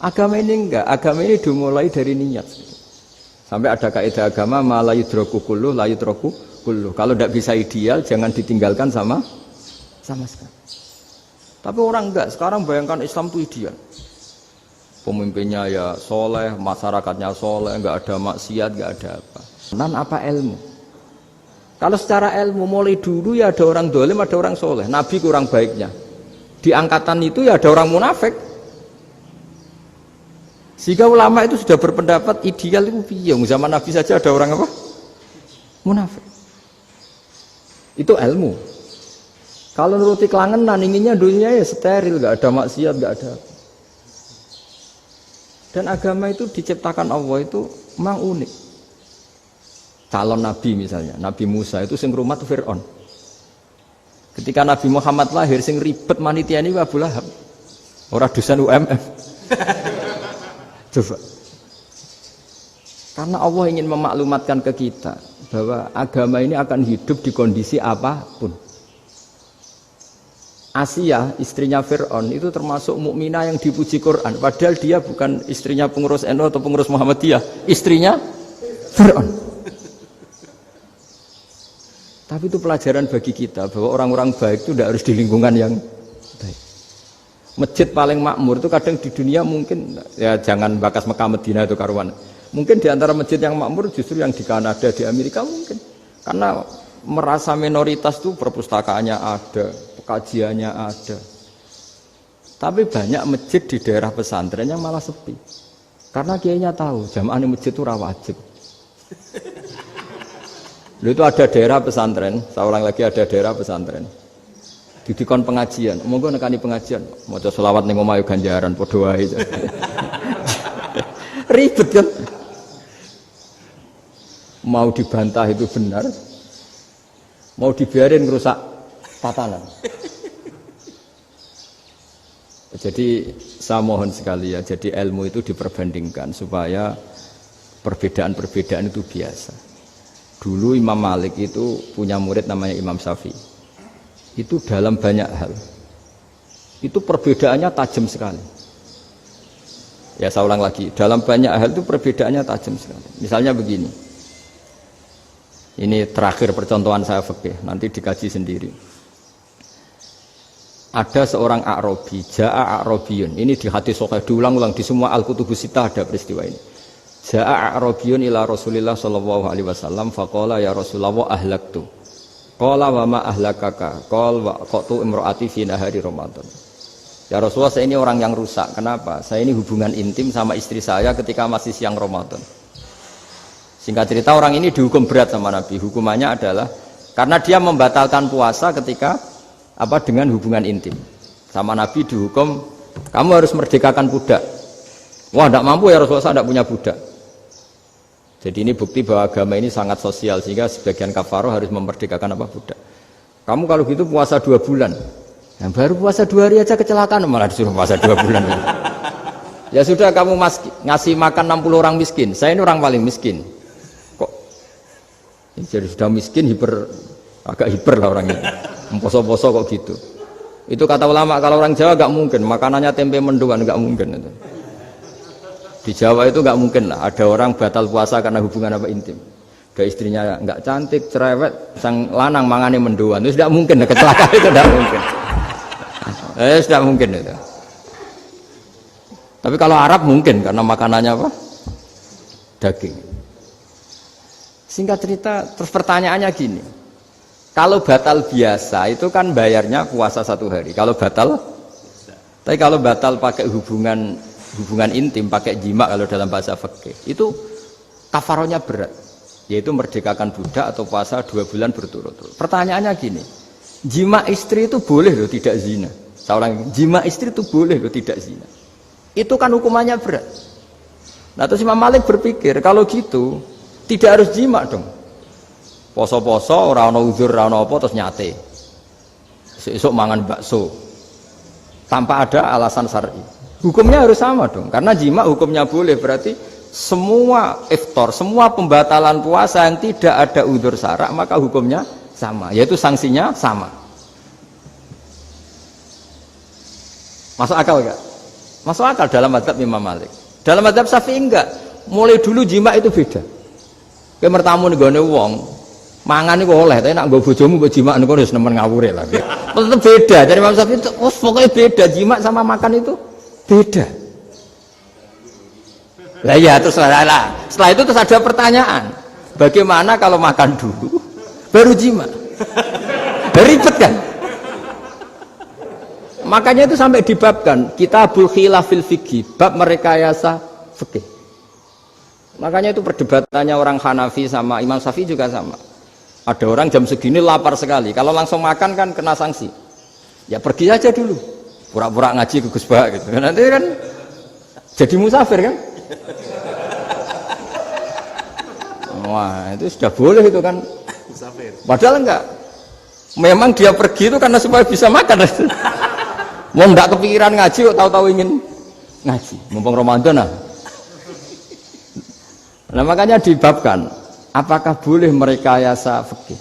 Agama ini enggak, agama ini dimulai dari niat. Sampai ada kaidah agama la yudraku kulluh la yudraku kulluh. Kalau tidak bisa ideal jangan ditinggalkan sama sekali. Tapi orang enggak, sekarang bayangkan Islam itu ideal. Pemimpinnya ya soleh, masyarakatnya soleh, enggak ada maksiat, enggak ada apa. Dan apa ilmu? Kalau secara ilmu mulai dulu ya ada orang dolim, ada orang soleh. Nabi kurang baiknya. Di angkatan itu ya ada orang munafik. Sehingga ulama itu sudah berpendapat ideal itu piye? Zaman Nabi saja ada orang apa? Munafik. Itu ilmu. Kalau nuruti kelangenan inginnya dunia ya steril, gak ada maksiat, gak ada apa. Dan agama itu diciptakan Allah itu memang unik. Calon Nabi misalnya, Nabi Musa itu sing rumah tuh Fir'aun. Ketika Nabi Muhammad lahir sing ribet manitia ini Abu Lahab. Orang dosen UMM. Coba. Karena Allah ingin memaklumatkan ke kita bahwa agama ini akan hidup di kondisi apapun. Asia, istrinya Fir'aun, itu termasuk mukminah yang dipuji Quran. Padahal dia bukan istrinya pengurus NU atau pengurus Muhammadiyah, istrinya Fir'aun. Tapi itu pelajaran bagi kita bahwa orang-orang baik itu tidak harus di lingkungan yang baik. Masjid paling makmur itu kadang di dunia mungkin, ya jangan bakas Mekah Medina itu karuan. Mungkin di antara masjid yang makmur justru yang di Kanada, di Amerika mungkin. Karena merasa minoritas itu perpustakaannya ada, kajiannya ada. Tapi banyak masjid di daerah pesantren yang malah sepi. Karena kiainya tahu jamaah di masjid itu wajib. Lalu itu ada daerah pesantren, saya ulang lagi ada daerah pesantren. Didikon pengajian, monggo nekani pengajian, maca selawat ning omah yo ganjaran padha wae. Ribet kan? Mau dibantah itu benar, mau dibiarin ngerusak tatanan. Jadi saya mohon sekali ya, jadi ilmu itu diperbandingkan supaya perbedaan-perbedaan itu biasa. Dulu Imam Malik itu punya murid namanya Imam Syafi'i. Itu dalam banyak hal. Itu perbedaannya tajam sekali. Ya saya ulang lagi, dalam banyak hal itu perbedaannya tajam sekali. Misalnya begini. Ini terakhir percontohan saya fikih, nanti dikaji sendiri. Ada seorang A'rabi, Ja'a A'rabiyun. Ini di hadis sahih diulang-ulang di semua Al-Kutubus Sittah ada peristiwa ini. Ja'a A'rabiyun ila Rasulillah sallallahu alaihi wasallam faqala ya Rasulullah ahlaktu. Qala wa ma ahlakaka? Qala wa qatu imraati fi nahari Ramadan. Ya Rasulullah, saya ini orang yang rusak. Kenapa? Saya ini hubungan intim sama istri saya ketika masih siang Ramadan. Singkat cerita orang ini dihukum berat sama Nabi. Hukumannya adalah karena dia membatalkan puasa ketika dengan hubungan intim. Sama Nabi dihukum, kamu harus merdekakan budak. Wah, tidak mampu ya Rasulullah, saya tidak punya budak. Jadi ini bukti bahwa agama ini sangat sosial sehingga sebagian kafaroh harus memerdekakan budak. Kamu kalau gitu puasa 2 bulan. Yang baru puasa 2 hari aja kecelakaan malah disuruh puasa 2 bulan. Ya sudah kamu ngasih makan 60 orang miskin. Saya ini orang paling miskin. Kok jadi sudah miskin agak hiper lah orang itu. Poso-poso kok gitu. Itu kata ulama kalau orang Jawa gak mungkin makanannya tempe mendoan, gak mungkin itu. Di Jawa itu gak mungkin lah ada orang batal puasa karena hubungan intim. Ada istrinya gak cantik, cerewet, sang lanang mangane mendoan. Itu tidak mungkin, kecelakaan itu tidak mungkin. Tidak mungkin itu. Tapi kalau Arab mungkin karena makanannya daging. Singkat cerita, terus pertanyaannya gini. Kalau batal biasa itu kan bayarnya puasa 1 hari. Kalau batal, tapi kalau batal pakai hubungan intim, pakai jima kalau dalam bahasa fikih, itu kafarohnya berat, yaitu merdekakan budak atau puasa 2 bulan berturut-turut. Pertanyaannya gini, jima istri itu boleh loh tidak zina. Saya ulangi, jima istri itu boleh loh tidak zina. Itu kan hukumannya berat. Nah terus Imam Malik berpikir kalau gitu tidak harus jima dong. Poso-poso, ora ana uzur, ora ana apa terus nyate. Esuk mangan bakso. Tanpa ada alasan syar'i. Hukumnya harus sama dong. Karena jima hukumnya boleh, berarti semua iftar, semua pembatalan puasa yang tidak ada uzur syara' maka hukumnya sama, yaitu sanksinya sama. Masuk akal enggak? Masuk akal dalam mazhab Imam Malik. Dalam mazhab Syafi'i enggak. Mulai dulu jima itu beda. Kowe mertamu ning gone wong, mangan iku oleh, tapi nek nggo bojomu mbok jima niku wis nemen ngawure lah. Tetep beda. Jadi Imam Syafi'i itu pokoknya beda, jima sama makan itu beda. Lah ya terus setelah itu terus ada pertanyaan. Bagaimana kalau makan dulu baru jima? Ribet kan? Makanya itu sampai dibabkan Kitabul Khilafil Fiqhi, bab merekayasa fikih. Makanya itu perdebatannya orang Hanafi sama Imam Syafi'i juga sama. Ada orang jam segini lapar sekali, kalau langsung makan kan kena sanksi. Ya pergi aja dulu, pura-pura ngaji ke Gus Bah gitu. Nanti kan jadi musafir kan? Wah itu sudah boleh itu kan? Musafir. Padahal enggak. Memang dia pergi itu karena supaya bisa makan. Mau enggak kepikiran ngaji kok tahu-tahu ingin ngaji. Mumpung Ramadan nah makanya dibabkan Apakah boleh merekayasa fikih?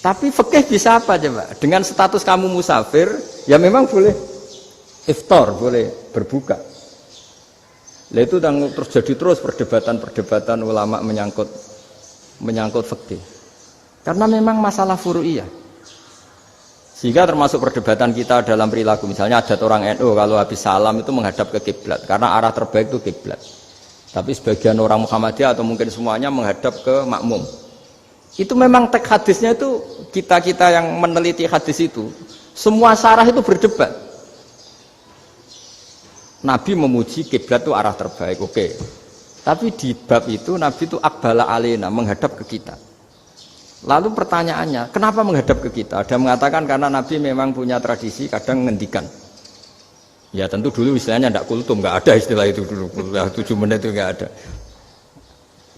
Tapi fikih bisa apa coba? Dengan status kamu musafir, ya memang boleh iftar, boleh berbuka. Lah itu terus jadi terus perdebatan ulama menyangkut fikih. Karena memang masalah furu'iyah. Sehingga termasuk perdebatan kita dalam perilaku. Misalnya adat orang NU kalau habis salam itu menghadap ke kiblat karena arah terbaik itu kiblat. Tapi sebagian orang Muhammadiyah atau mungkin semuanya menghadap ke makmum. Itu memang teks hadisnya itu kita yang meneliti hadis itu semua syarah itu berdebat. Nabi memuji kiblat itu arah terbaik, oke. Tapi di bab itu Nabi itu aqbala alaina, menghadap ke kita. Lalu pertanyaannya, kenapa menghadap ke kita? Ada mengatakan karena Nabi memang punya tradisi kadang ngendikan. Ya tentu dulu istilahnya tidak kultum, nggak ada istilah itu dulu. 7 menit itu nggak ada.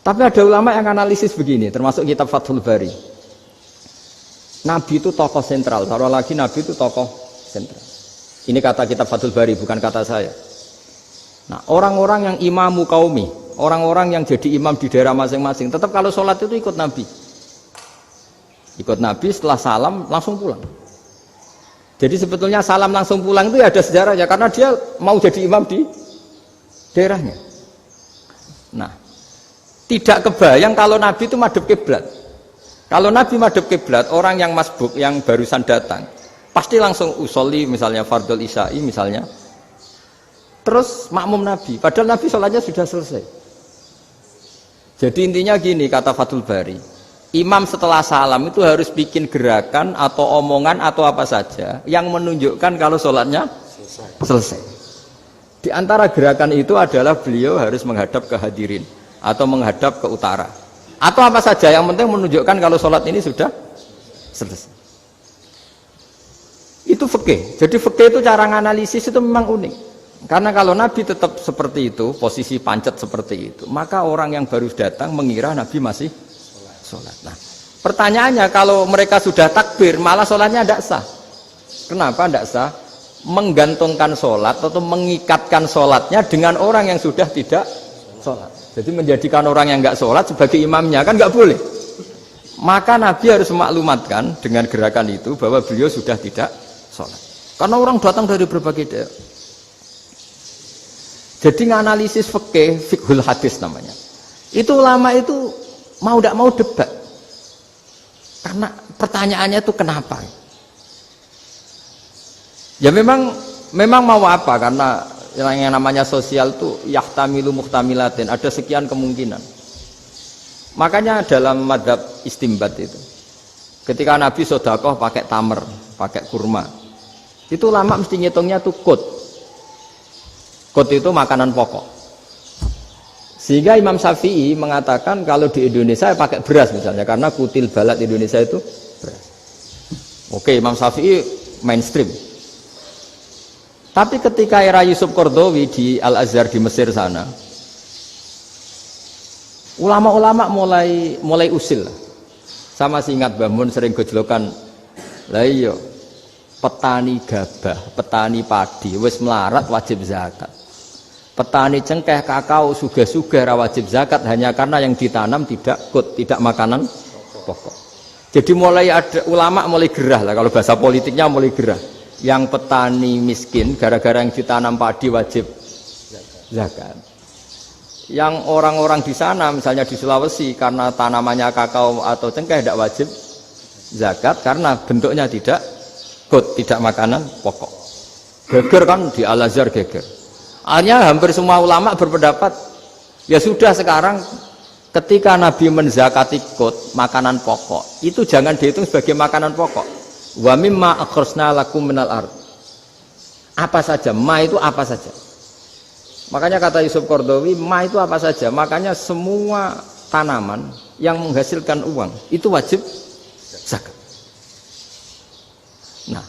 Tapi ada ulama yang analisis begini, termasuk kitab Fathul Bari. Nabi itu tokoh sentral, taruh lagi Nabi itu tokoh sentral. Ini kata kitab Fathul Bari, bukan kata saya. Nah, orang-orang yang imamu qaumi, orang-orang yang jadi imam di daerah masing-masing, tetap kalau sholat itu ikut Nabi. Ikut Nabi setelah salam langsung pulang. Jadi sebetulnya salam langsung pulang itu ya ada sejarahnya karena dia mau jadi imam di daerahnya. Nah, tidak kebayang kalau Nabi itu madhep kiblat. Kalau Nabi madhep kiblat, orang yang masbuk yang barusan datang pasti langsung usolli misalnya fardhu isya'i misalnya. Terus makmum Nabi, padahal Nabi sholatnya sudah selesai. Jadi intinya gini kata Fathul Bari, imam setelah salam itu harus bikin gerakan atau omongan atau apa saja yang menunjukkan kalau sholatnya selesai. Di antara gerakan itu adalah beliau harus menghadap ke hadirin atau menghadap ke utara atau apa saja yang penting menunjukkan kalau sholat ini sudah selesai. Itu fikih. Jadi fikih itu cara menganalisis itu memang unik. Karena kalau Nabi tetap seperti itu, posisi pancet seperti itu, maka orang yang baru datang mengira Nabi masih sholat. Nah, pertanyaannya kalau mereka sudah takbir, malah sholatnya tidak sah. Kenapa tidak sah? Menggantungkan sholat atau mengikatkan sholatnya dengan orang yang sudah tidak sholat. Jadi menjadikan orang yang nggak sholat sebagai imamnya kan nggak boleh. Maka Nabi harus memaklumatkan dengan gerakan itu bahwa beliau sudah tidak sholat. Karena orang datang dari berbagai daerah. Jadi nganalisis fikih, fiqhul hadis namanya. Itu ulama itu mau tidak mau debat. Karena pertanyaannya itu kenapa? Ya memang mau apa? Karena yang namanya sosial itu yahtamilu muhtamilatin, ada sekian kemungkinan. Makanya dalam madhab istimbat itu, ketika Nabi sodakoh pakai tamer, pakai kurma, itu ulama mesti ngitungnya tuh kut. Kut itu makanan pokok. Sehingga Imam Syafi'i mengatakan kalau di Indonesia pakai beras misalnya, karena kutil balat di Indonesia itu beras. Oke, Imam Syafi'i mainstream. Tapi ketika era Yusuf Qaradawi di Al-Azhar di Mesir sana, ulama-ulama mulai usil. Sama sih ingat Mbah Mun sering gojlokan, lah iya, petani gabah, petani padi wis melarat wajib zakat. Petani cengkeh, kakao, suga-suga wajib zakat hanya karena yang ditanam tidak makanan pokok. Jadi mulai ada ulama mulai gerah lah, kalau bahasa politiknya mulai gerah. Yang petani miskin gara-gara yang ditanam padi wajib zakat. Yang orang-orang di sana misalnya di Sulawesi karena tanamannya kakao atau cengkeh tidak wajib zakat karena bentuknya tidak makanan pokok. Geger kan di Al-Azhar geger. Akhirnya hampir semua ulama berpendapat ya sudah sekarang ketika Nabi menzakati kut makanan pokok itu jangan dihitung sebagai makanan pokok. Wa mimma akhrajna lakum minal ard. Apa saja, ma itu apa saja. Makanya kata Yusuf Qaradawi, ma itu apa saja. Makanya semua tanaman yang menghasilkan uang itu wajib zakat. Nah,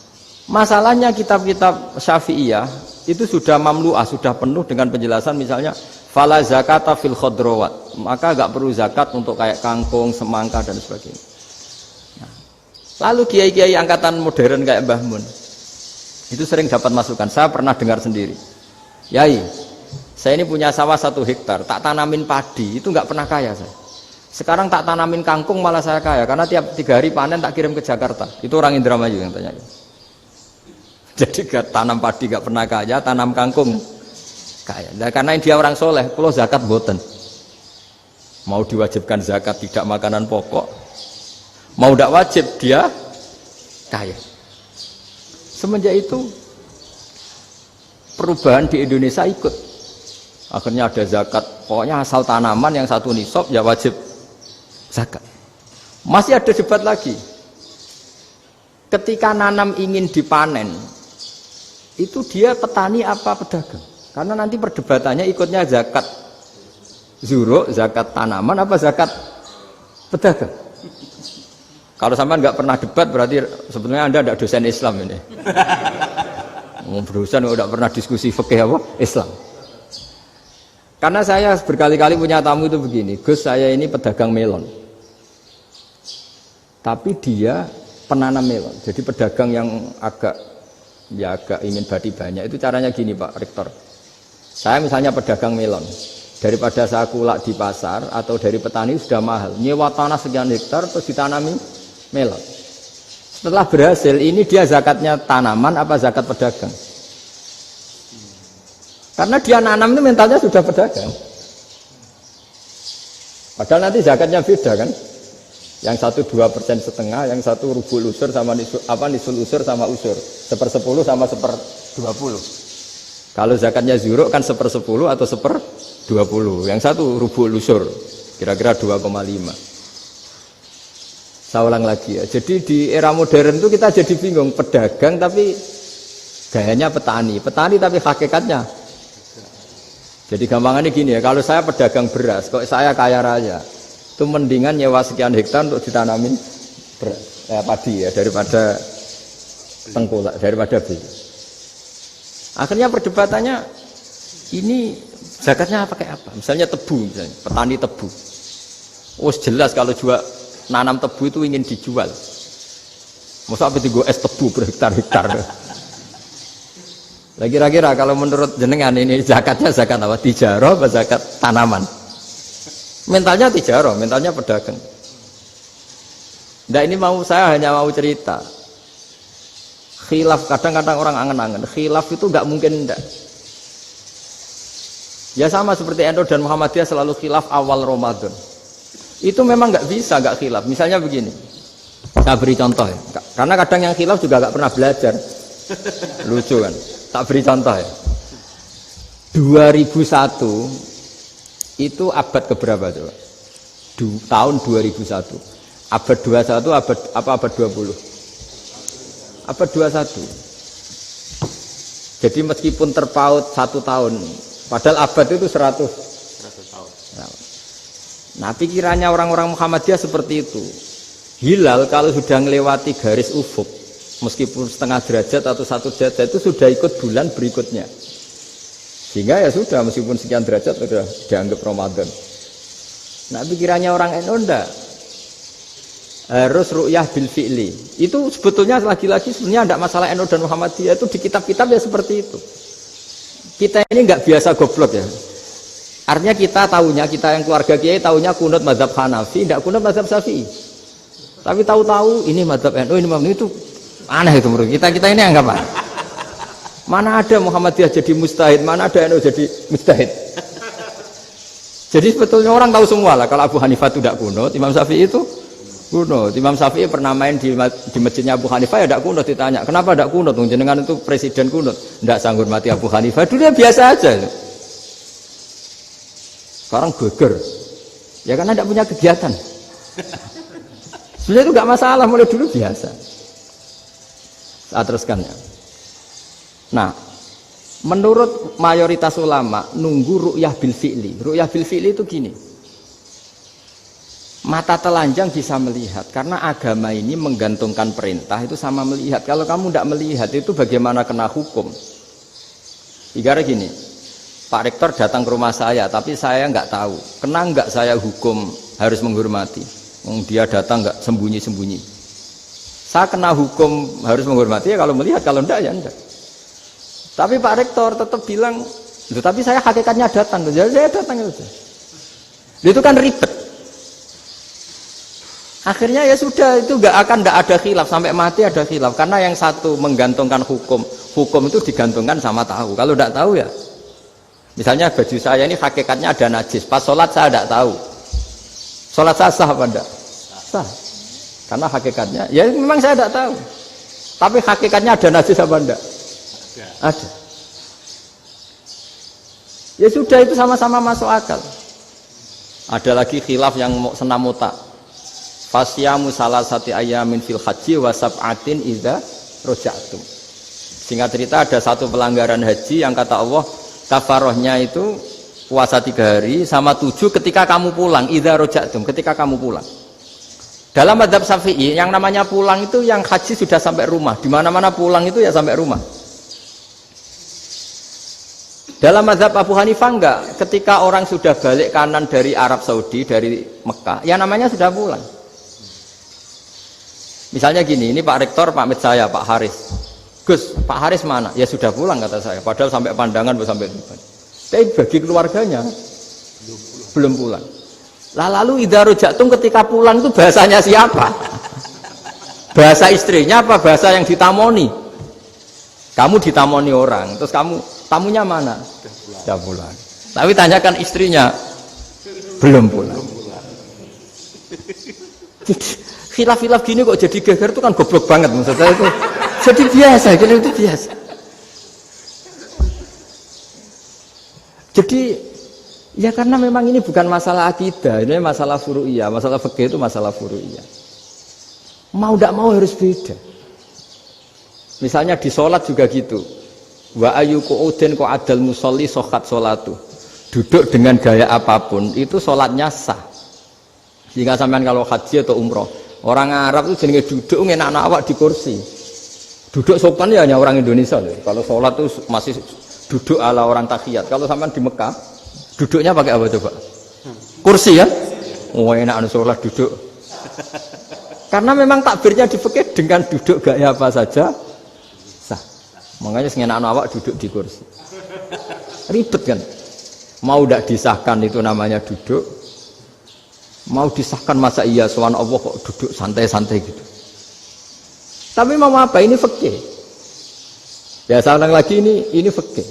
masalahnya kitab-kitab Syafi'iyah itu sudah mamlu'ah, sudah penuh dengan penjelasan misalnya fala zakata fil khadrawat, maka enggak perlu zakat untuk kayak kangkung, semangka dan sebagainya. Nah, lalu kiai-kiai angkatan modern kayak Mbah Mun itu sering dapat masukan. Saya pernah dengar sendiri, Yai, saya ini punya sawah 1 hektar, tak tanamin padi, itu enggak pernah kaya saya. Sekarang tak tanamin kangkung malah saya kaya karena tiap 3 hari panen tak kirim ke Jakarta. Itu orang Indramayu yang tanya. Jadi gak tanam padi gak pernah kaya, tanam kangkung kaya. Nah, karena dia orang soleh, kalau zakat boten. Mau diwajibkan zakat tidak makanan pokok, mau tidak wajib dia kaya. Semenjak itu perubahan di Indonesia ikut. Akhirnya ada zakat, pokoknya asal tanaman yang satu nisab ya wajib zakat. Masih ada debat lagi. Ketika nanam ingin dipanen, itu dia petani apa pedagang? Karena nanti perdebatannya ikutnya zakat zuruk, zakat tanaman apa zakat pedagang. Kalau sampean nggak pernah debat berarti sebetulnya Anda tidak dosen Islam ini. Berusaha nggak pernah diskusi fikih apa Islam. Karena saya berkali-kali punya tamu itu begini, Gus saya ini pedagang melon, tapi dia penanam melon. Jadi pedagang yang agak ingin badi banyak itu caranya gini Pak Rektor. Saya misalnya pedagang melon. Daripada saya kulak di pasar atau dari petani sudah mahal, nyewa tanah sekian hektar terus ditanami melon. Setelah berhasil, ini dia zakatnya tanaman apa zakat pedagang? Karena dia nanam itu mentalnya sudah pedagang. Padahal nanti zakatnya beda kan? Yang satu 2,5%, yang satu rubul usur sama nisul usur sama usur, 1/10 sama 1/20. Kalau zakatnya zuruk kan 1/10 atau 1/20, yang satu rubul usur, kira-kira 2,5. Saya ulang lagi ya. Jadi di era modern itu kita jadi bingung, pedagang tapi gayanya petani tapi hakikatnya. Jadi gampangannya gini ya, kalau saya pedagang beras, kok saya kaya raya, itu mendingan nyewa sekian hektar untuk ditanamin padi ya daripada tengkulak, daripada beli. Akhirnya perdebatannya ini zakatnya pakai apa? Misalnya tebu, misalnya petani tebu. Oh jelas kalau jual nanam tebu itu ingin dijual. Masa apa itu es tebu berhektar-hektar. Lah kira-kira kalau menurut jenengan ini zakatnya zakat apa? Tijarah apa zakat tanaman? Mentalnya tijarah, mentalnya pedagang. Nah ini saya hanya mau cerita. Khilaf kadang-kadang orang angen-angen. Khilaf itu enggak mungkin enggak. Ya sama seperti NU dan Muhammadiyah selalu khilaf awal Ramadan. Itu memang enggak bisa enggak khilaf. Misalnya begini. Saya beri contoh ya. Karena kadang yang khilaf juga enggak pernah belajar. Lucu kan? Tak beri contoh ya. 2001 itu abad keberapa coba? Tahun 2001. Abad 21 abad 20? Abad 21. Jadi meskipun terpaut 1 tahun, padahal abad itu 100 tahun. Nah pikirannya orang-orang Muhammadiyah seperti itu. Hilal kalau sudah melewati garis ufuk, meskipun setengah derajat atau 1 derajat itu sudah ikut bulan berikutnya. Sehingga ya sudah meskipun sekian derajat sudah dianggap Ramadan. Nah pikirannya orang NU enggak. Harus ru'yah bil fi'li. Itu sebetulnya lagi-lagi sebenarnya enggak masalah NU dan Muhammadiyah, itu di kitab-kitab ya seperti itu. Kita ini enggak biasa goblok ya. Artinya kita tahunya, kita yang keluarga kiai tahunya kunut mazhab Hanafi, enggak kunut mazhab Syafi'i. Tapi tahu-tahu ini mazhab NU, ini mazhab itu aneh itu menurut kita ini anggap apa? Mana ada Muhammadiyah jadi mustahid, mana ada NU jadi mustahid. Jadi sebetulnya orang tahu semua lah kalau Abu Hanifah itu tidak kunut, Imam Syafi'i itu kunut. Imam Syafi'i pernah main di masjidnya Abu Hanifah ya tidak kunut, ditanya kenapa tidak kunut? Jenengan itu presiden kunut, tidak sanggup mati Abu Hanifah. Dulu dia biasa aja. Sekarang geger, ya karena tidak punya kegiatan. Sebenarnya itu nggak masalah, mulai dulu biasa. Saya teruskan ya. Nah, menurut mayoritas ulama nunggu ru'yah bil fi'li. Ru'yah bil fi'li itu gini. Mata telanjang bisa melihat karena agama ini menggantungkan perintah itu sama melihat. Kalau kamu tidak melihat itu bagaimana kena hukum? Ibarat gini, Pak Rektor datang ke rumah saya tapi saya nggak tahu. Kena nggak saya hukum harus menghormati? Dia datang nggak sembunyi-sembunyi. Saya kena hukum harus menghormati ya kalau melihat, kalau enggak ya enggak. Tapi Pak Rektor tetap bilang, tapi saya hakikatnya datang, jadi saya datang itu. Itu kan ribet. Akhirnya ya sudah, itu nggak ada khilaf sampai mati, ada khilaf karena yang satu menggantungkan hukum itu digantungkan sama tahu. Kalau tidak tahu ya, misalnya baju saya ini hakikatnya ada najis, pas sholat saya tidak tahu, sholat saya sah apa enggak? Sah, karena hakikatnya ya memang saya tidak tahu, tapi hakikatnya ada najis apa enggak? Ada. Ya sudah, itu sama-sama masuk akal. Ada lagi khilaf yang senam otak. Fasyamu salasati ayamin fil haji wa sab'atin idza raja'tum. Singkat cerita ada satu pelanggaran haji yang kata Allah kafarohnya itu puasa 3 hari sama 7 ketika kamu pulang, idza raja'tum, ketika kamu pulang. Dalam mazhab Syafi'i yang namanya pulang itu yang haji sudah sampai rumah. Di mana-mana pulang itu ya sampai rumah. Dalam mazhab Abu Hanifah enggak, ketika orang sudah balik kanan dari Arab Saudi, dari Mekah, ya namanya sudah pulang. Misalnya gini, ini Pak Rektor pamit saya, Pak Haris. Gus, Pak Haris mana? Ya sudah pulang kata saya, padahal sampai pandangan belum sampai depan. Tapi bagi keluarganya belum pulang. Lah lalu idza raja'tum ketika pulang itu bahasanya siapa? Bahasa istrinya apa bahasa yang ditamoni? Kamu ditamoni orang, terus kamu tamunya mana? Sudah pulang. Tapi tanyakan istrinya, belum pulang. Khilaf-khilaf gini kok jadi geger itu kan goblok banget maksud saya itu. Jadi biasa, gitu itu biasa. Jadi ya karena memang ini bukan masalah akidah, ini masalah furu'iyah, masalah fikih itu masalah furu'iyah. Mau tidak mau harus beda. Misalnya di sholat juga gitu. Wa ayyuku udin ko adal musolli sohat sholatu. Duduk dengan gaya apapun itu sholatnya sah. Jika sampean kalau haji atau umroh, orang Arab itu jenenge duduk ngenak awak di kursi. Duduk sopan ya hanya orang Indonesia loh. Kalau sholat itu masih duduk ala orang tahiyat. Kalau sampean di Mekah, duduknya pakai apa coba? Kursi ya? Oh enak sholat duduk. Karena memang takbirnya di fikih dengan duduk gaya apa saja sah. Makanya sengenak awak duduk di kursi. Ribet kan? Mau tidak disahkan itu namanya duduk. Mau disahkan masa iya sowan Allah kok duduk santai-santai gitu. Tapi mau apa? Ini fikih. Ya saya ulang lagi ini fikih.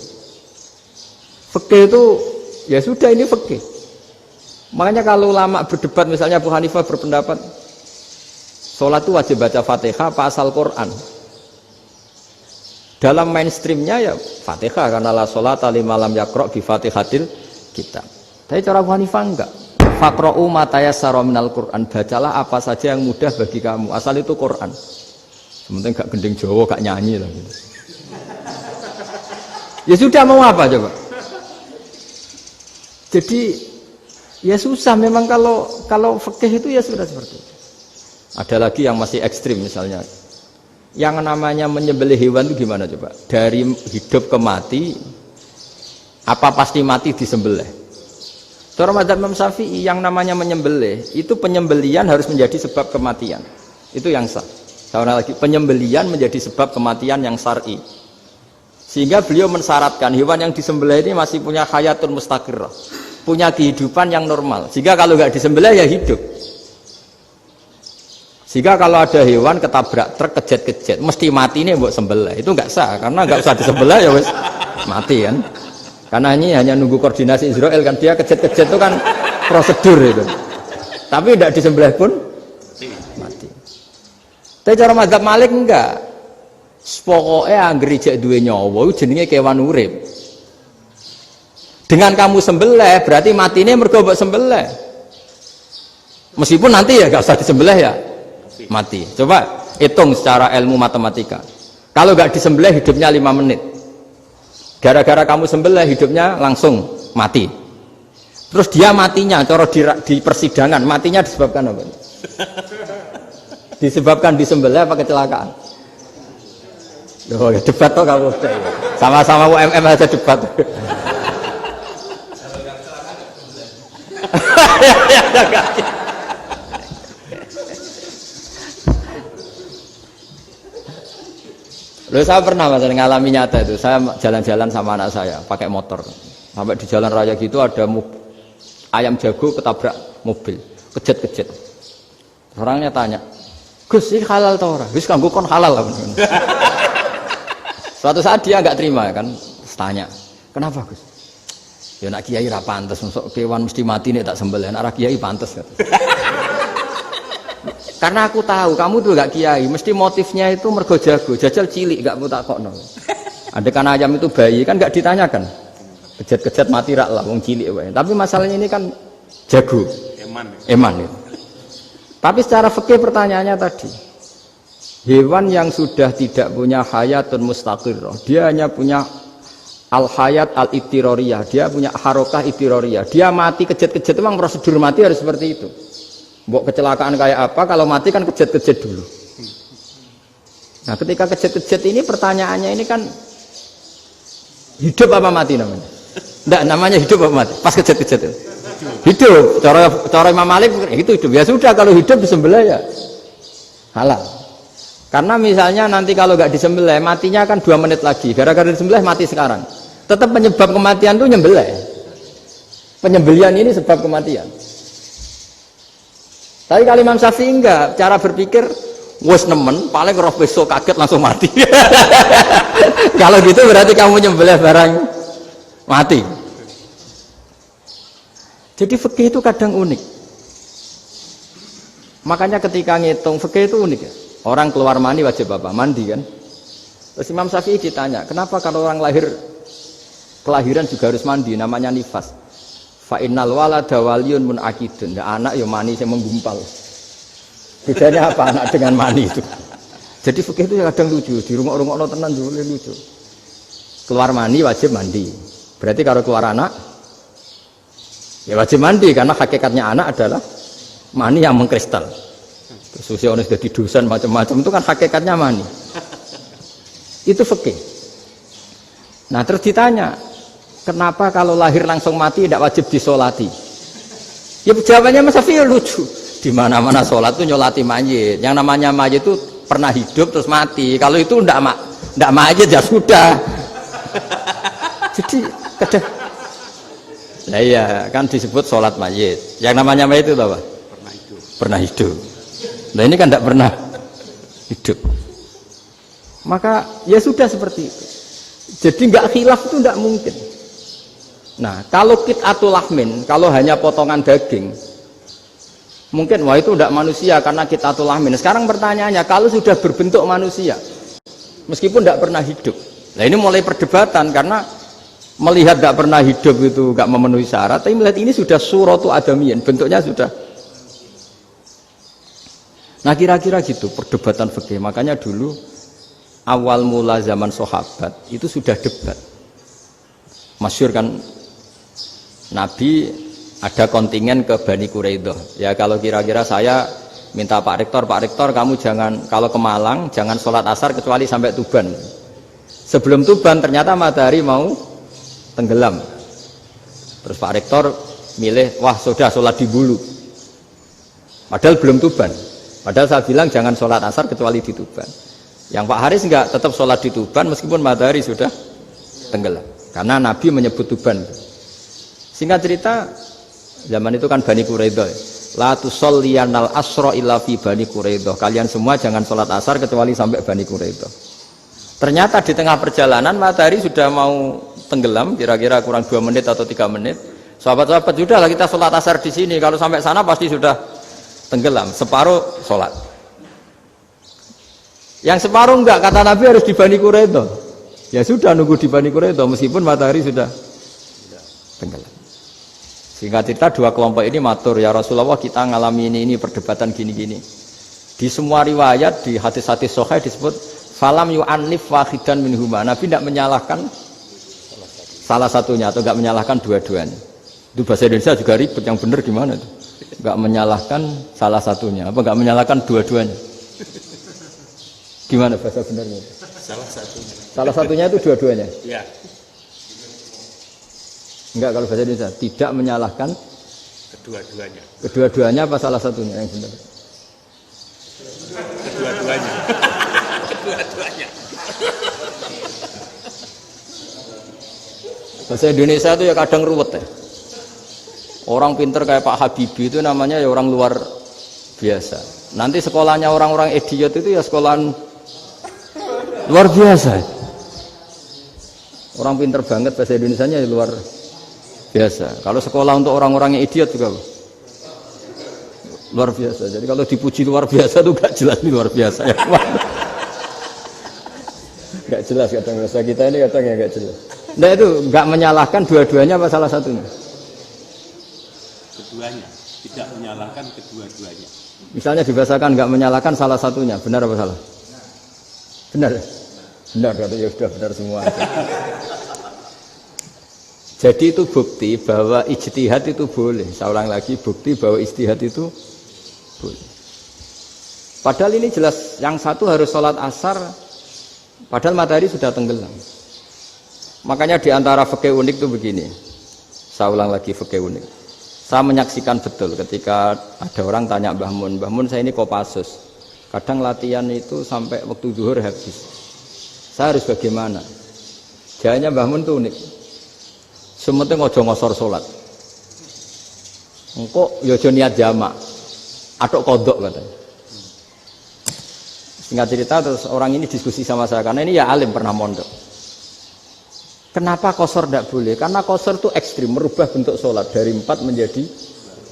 Fikih itu ya sudah ini fikih. Makanya kalau ulama berdebat misalnya Abu Hanifah berpendapat sholat itu wajib baca Fatihah apa asal Quran. Dalam mainstreamnya ya Fatihah karena la sholata liman lam yaqra bi Fatihatil kitab. Tapi cara Abu Hanifah enggak. Faqra'u ma tayassara minal Qur'an, bacalah apa saja yang mudah bagi kamu, asal itu Quran. Sementing gak gending Jawa, gak nyanyi lah gitu. Ya sudah mau apa coba? Jadi ya susah memang kalau fikih itu ya sudah seperti itu. Ada lagi yang masih ekstrim misalnya. Yang namanya menyembelih hewan itu gimana coba? Dari hidup ke mati, apa pasti mati disembelih? Cara mazhab Imam Syafi'i yang namanya menyembelih itu penyembelian harus menjadi sebab kematian. Itu yang sah. Saya lagi penyembelian menjadi sebab kematian yang syar'i. Sehingga beliau mensyaratkan hewan yang disembelih ini masih punya hayatun mustaqirrah, punya kehidupan yang normal. Sehingga kalau nggak disembelih ya hidup. Sehingga kalau ada hewan ketabrak truk kejet-kejet, mesti mati ini buat sembelih. Itu nggak sah karena nggak usah disembelih ya wes mati kan. Karena ini hanya nunggu koordinasi Israel kan, dia kejet-kejet itu kan prosedur itu. Tapi tidak disembelih pun mati. Tapi cara mazhab Malik enggak. Pokoknya anggere jek duwe nyawa jenenge kewan urip. Dengan kamu sembelih berarti matine mergo mbok sembelih. Meskipun nanti ya enggak usah disembelih ya mati. Coba hitung secara ilmu matematika. Kalau enggak disembelih hidupnya 5 menit. Gara-gara kamu sembelih hidupnya langsung mati. Terus dia matinya, cara di persidangan matinya disebabkan apa? Disebabkan disembelih apa kecelakaan? Oh, ya debat toh kamu. Sama-sama UMM aja debat. Loh, saya pernah ngalami nyata itu. Saya jalan-jalan sama anak saya pakai motor. Sampai di jalan raya gitu ada ayam jago ketabrak mobil, kejet-kejet. Orangnya tanya, Gus ini halal tau ora? Wis kanggo kon halal lah. Suatu saat dia nggak terima kan, tanya, kenapa Gus? Ya nak kiai ra pantes, masuk kewan mesti mati nek tak sembelih, nak ra kiai pantes kata. Karena aku tahu kamu tuh gak kiai, mesti motifnya itu mergo jago, jajal cilik gak mau takokno. Andekan ayam itu bayi kan gak ditanyakan. Kejat-kejat mati rak lah wong cilik wae. Tapi masalahnya ini kan jago. Eman. Tapi secara fikih pertanyaannya tadi, hewan yang sudah tidak punya hayatun mustaqirrah, dia hanya punya al-hayat al-ittiroriyah, dia punya harokah ittiroriyah. Dia mati kejat-kejat, memang prosedur mati harus seperti itu. Mbok kecelakaan kayak apa, kalau mati kan kejat-kejat dulu. Nah ketika kejat-kejat ini pertanyaannya ini kan hidup apa mati namanya? Enggak, namanya hidup apa mati? Pas kejat-kejat itu hidup. Cara Imam Malik itu hidup. Ya sudah, kalau hidup disembelih ya halal. Karena misalnya nanti kalau nggak disembelih matinya kan 2 menit lagi. Gara-gara disembelih mati sekarang. Tetap penyebab kematian itu nyembelih. Penyembelian ini sebab kematian. Tapi kalau Imam Syafi'i enggak, cara berpikir wes nemen, paling roh besok kaget langsung mati. Kalau gitu berarti kamu nyembelih barang mati. Jadi fikih itu kadang unik. Makanya ketika ngitung fikih itu unik ya. Orang keluar mani wajib apa? Mandi kan. Terus Imam Syafi'i ditanya, kenapa kalau orang lahir kelahiran juga harus mandi? Namanya nifas. Fa innal walada waliyun munakidun. Ya, anak ya mani yang menggumpal. Bedanya apa anak dengan mani itu? Jadi fikih itu kadang lucu. Di rumah-rumah tenan juga lucu. Keluar mani wajib mandi. Berarti kalau keluar anak ya wajib mandi karena hakikatnya anak adalah mani yang mengkristal. Susia orang sudah didosan macam-macam itu kan hakikatnya mani. Itu fikih. Nah terus ditanya, kenapa kalau lahir langsung mati tidak wajib disolati? Ya jawabannya Mas Syafi'i lucu. Di mana-mana sholat itu nyolati mayit. Yang namanya mayit itu pernah hidup terus mati. Kalau itu ndak mayit ya sudah. Jadi kadang, nah iya kan disebut sholat mayit. Yang namanya mayit itu apa? Pernah hidup. Nah ini kan ndak pernah hidup. Maka ya sudah seperti itu. Jadi nggak khilaf itu ndak mungkin. Nah kalau qit'atul lahmin, kalau hanya potongan daging, mungkin wah itu tidak manusia karena qit'atul lahmin. Sekarang pertanyaannya, kalau sudah berbentuk manusia, meskipun tidak pernah hidup, nah ini mulai perdebatan karena melihat tidak pernah hidup itu nggak memenuhi syarat, tapi melihat ini sudah suratu adamiyin, bentuknya sudah. Nah kira-kira gitu perdebatan fikih. Makanya dulu awal mula zaman sahabat itu sudah debat. Masyhur kan Nabi ada kontingen ke Bani Quraidah. Ya kalau kira-kira saya minta Pak Rektor kamu jangan, kalau ke Malang jangan sholat asar kecuali sampai Tuban. Sebelum Tuban ternyata matahari mau tenggelam. Terus Pak Rektor milih, wah sudah sholat di Bulu. Padahal belum Tuban. Padahal saya bilang jangan sholat asar kecuali di Tuban. Yang Pak Haris enggak, tetap sholat di Tuban meskipun matahari sudah tenggelam. Karena Nabi menyebut Tuban. Singkat cerita, zaman itu kan Bani Quraidah. La tusolliyanal asra illa fi Bani Quraidah. Kalian semua jangan sholat asar kecuali sampai Bani Quraidah. Ternyata di tengah perjalanan matahari sudah mau tenggelam, kira-kira kurang 2 menit atau 3 menit. Sahabat-sahabat, sudahlah kita sholat asar di sini. Kalau sampai sana pasti sudah tenggelam. Separuh sholat. Yang separuh enggak, kata Nabi harus di Bani Quraidah. Ya sudah nunggu di Bani Quraidah meskipun matahari sudah tenggelam. Singkat cerita dua kelompok ini matur, ya Rasulullah kita ngalami ini perdebatan gini-gini. Di semua riwayat di hadis-hadis sahih disebut falam yu'annif wahidan minhuma. Nabi tidak menyalahkan salah satunya atau enggak menyalahkan dua-duanya. Itu bahasa Indonesia juga ribet, yang benar gimana itu? Enggak menyalahkan salah satunya apa enggak menyalahkan dua-duanya? Gimana bahasa benernya? Salah satunya. Salah satunya itu dua-duanya. Ya. Enggak, kalau bahasa Indonesia tidak menyalahkan Kedua-duanya. kedua-duanya apa salah satunya yang benar? Kedua-duanya. Kedua-duanya. Bahasa Indonesia itu ya kadang ruwet ya. Orang pinter kayak Pak Habibie itu namanya ya orang luar biasa. Nanti sekolahnya orang-orang idiot itu ya sekolahan luar biasa. Orang pinter banget bahasa Indonesianya luar biasa. Kalau sekolah untuk orang-orang yang idiot juga luar biasa. Jadi kalau dipuji luar biasa itu gak jelas ini luar biasa ya. Gak jelas kadang bahasa kita ini kadang ya gak jelas. Nah itu gak menyalahkan dua-duanya apa salah satunya? Keduanya, tidak menyalahkan kedua-duanya. Misalnya dibahasakan gak menyalahkan salah satunya, benar apa salah? Benar. Benar, ya sudah benar semua. Jadi itu bukti bahwa ijtihad itu boleh. Saya ulang lagi, bukti bahwa ijtihad itu boleh. Padahal ini jelas, yang satu harus sholat asar, padahal matahari sudah tenggelam. Makanya di antara fikih unik itu begini. Saya ulang lagi fikih unik. Saya menyaksikan betul ketika ada orang tanya Mbah Mun saya ini Kopassus. Kadang latihan itu sampai waktu zuhur habis. Saya harus bagaimana? Jawabnya Mbah Mun itu unik. Sementing ojo ngosor sholat. Engkau yojo niat jamak. Atok kodok katanya. Singkat cerita terus orang ini diskusi sama saya karena ini ya alim pernah mondok. Kenapa kosor tidak boleh? Karena kosor itu ekstrim, merubah bentuk sholat dari 4 menjadi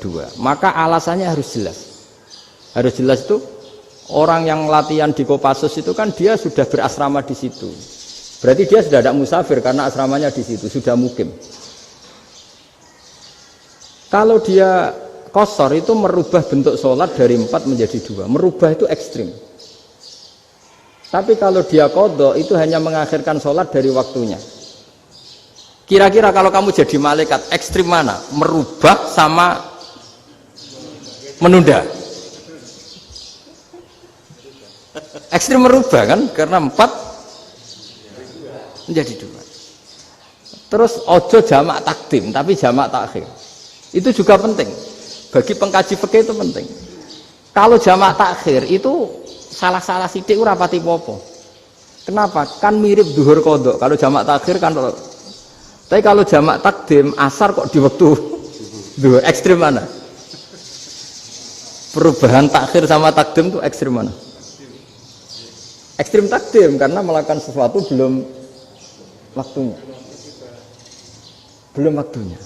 2. Maka alasannya harus jelas. Harus jelas itu orang yang latihan di Kopassus itu kan dia sudah berasrama di situ. Berarti dia sudah tidak musafir karena asramanya di situ, sudah mukim. Kalau dia kosor itu merubah bentuk sholat dari 4 menjadi 2. Merubah itu ekstrim. Tapi kalau dia qadha itu hanya mengakhirkan sholat dari waktunya. Kira-kira kalau kamu jadi malaikat ekstrim mana? Merubah sama menunda. Ekstrim merubah kan? Karena 4 menjadi 2. Terus ojo jamak takdim tapi jamak takhir. Itu juga penting. Bagi pengkaji fikih itu penting. Kalau jamak takhir itu salah-salah sithik ora pati apa-apa. Kenapa? Kan mirip zuhur qadha. Kalau jamak takhir kan tapi kalau jamak takdim asar kok di waktu zuhur ekstrim mana? Perubahan takhir sama takdim itu ekstrim mana? Ekstrim takdim karena melakukan sesuatu belum waktunya. Belum waktunya.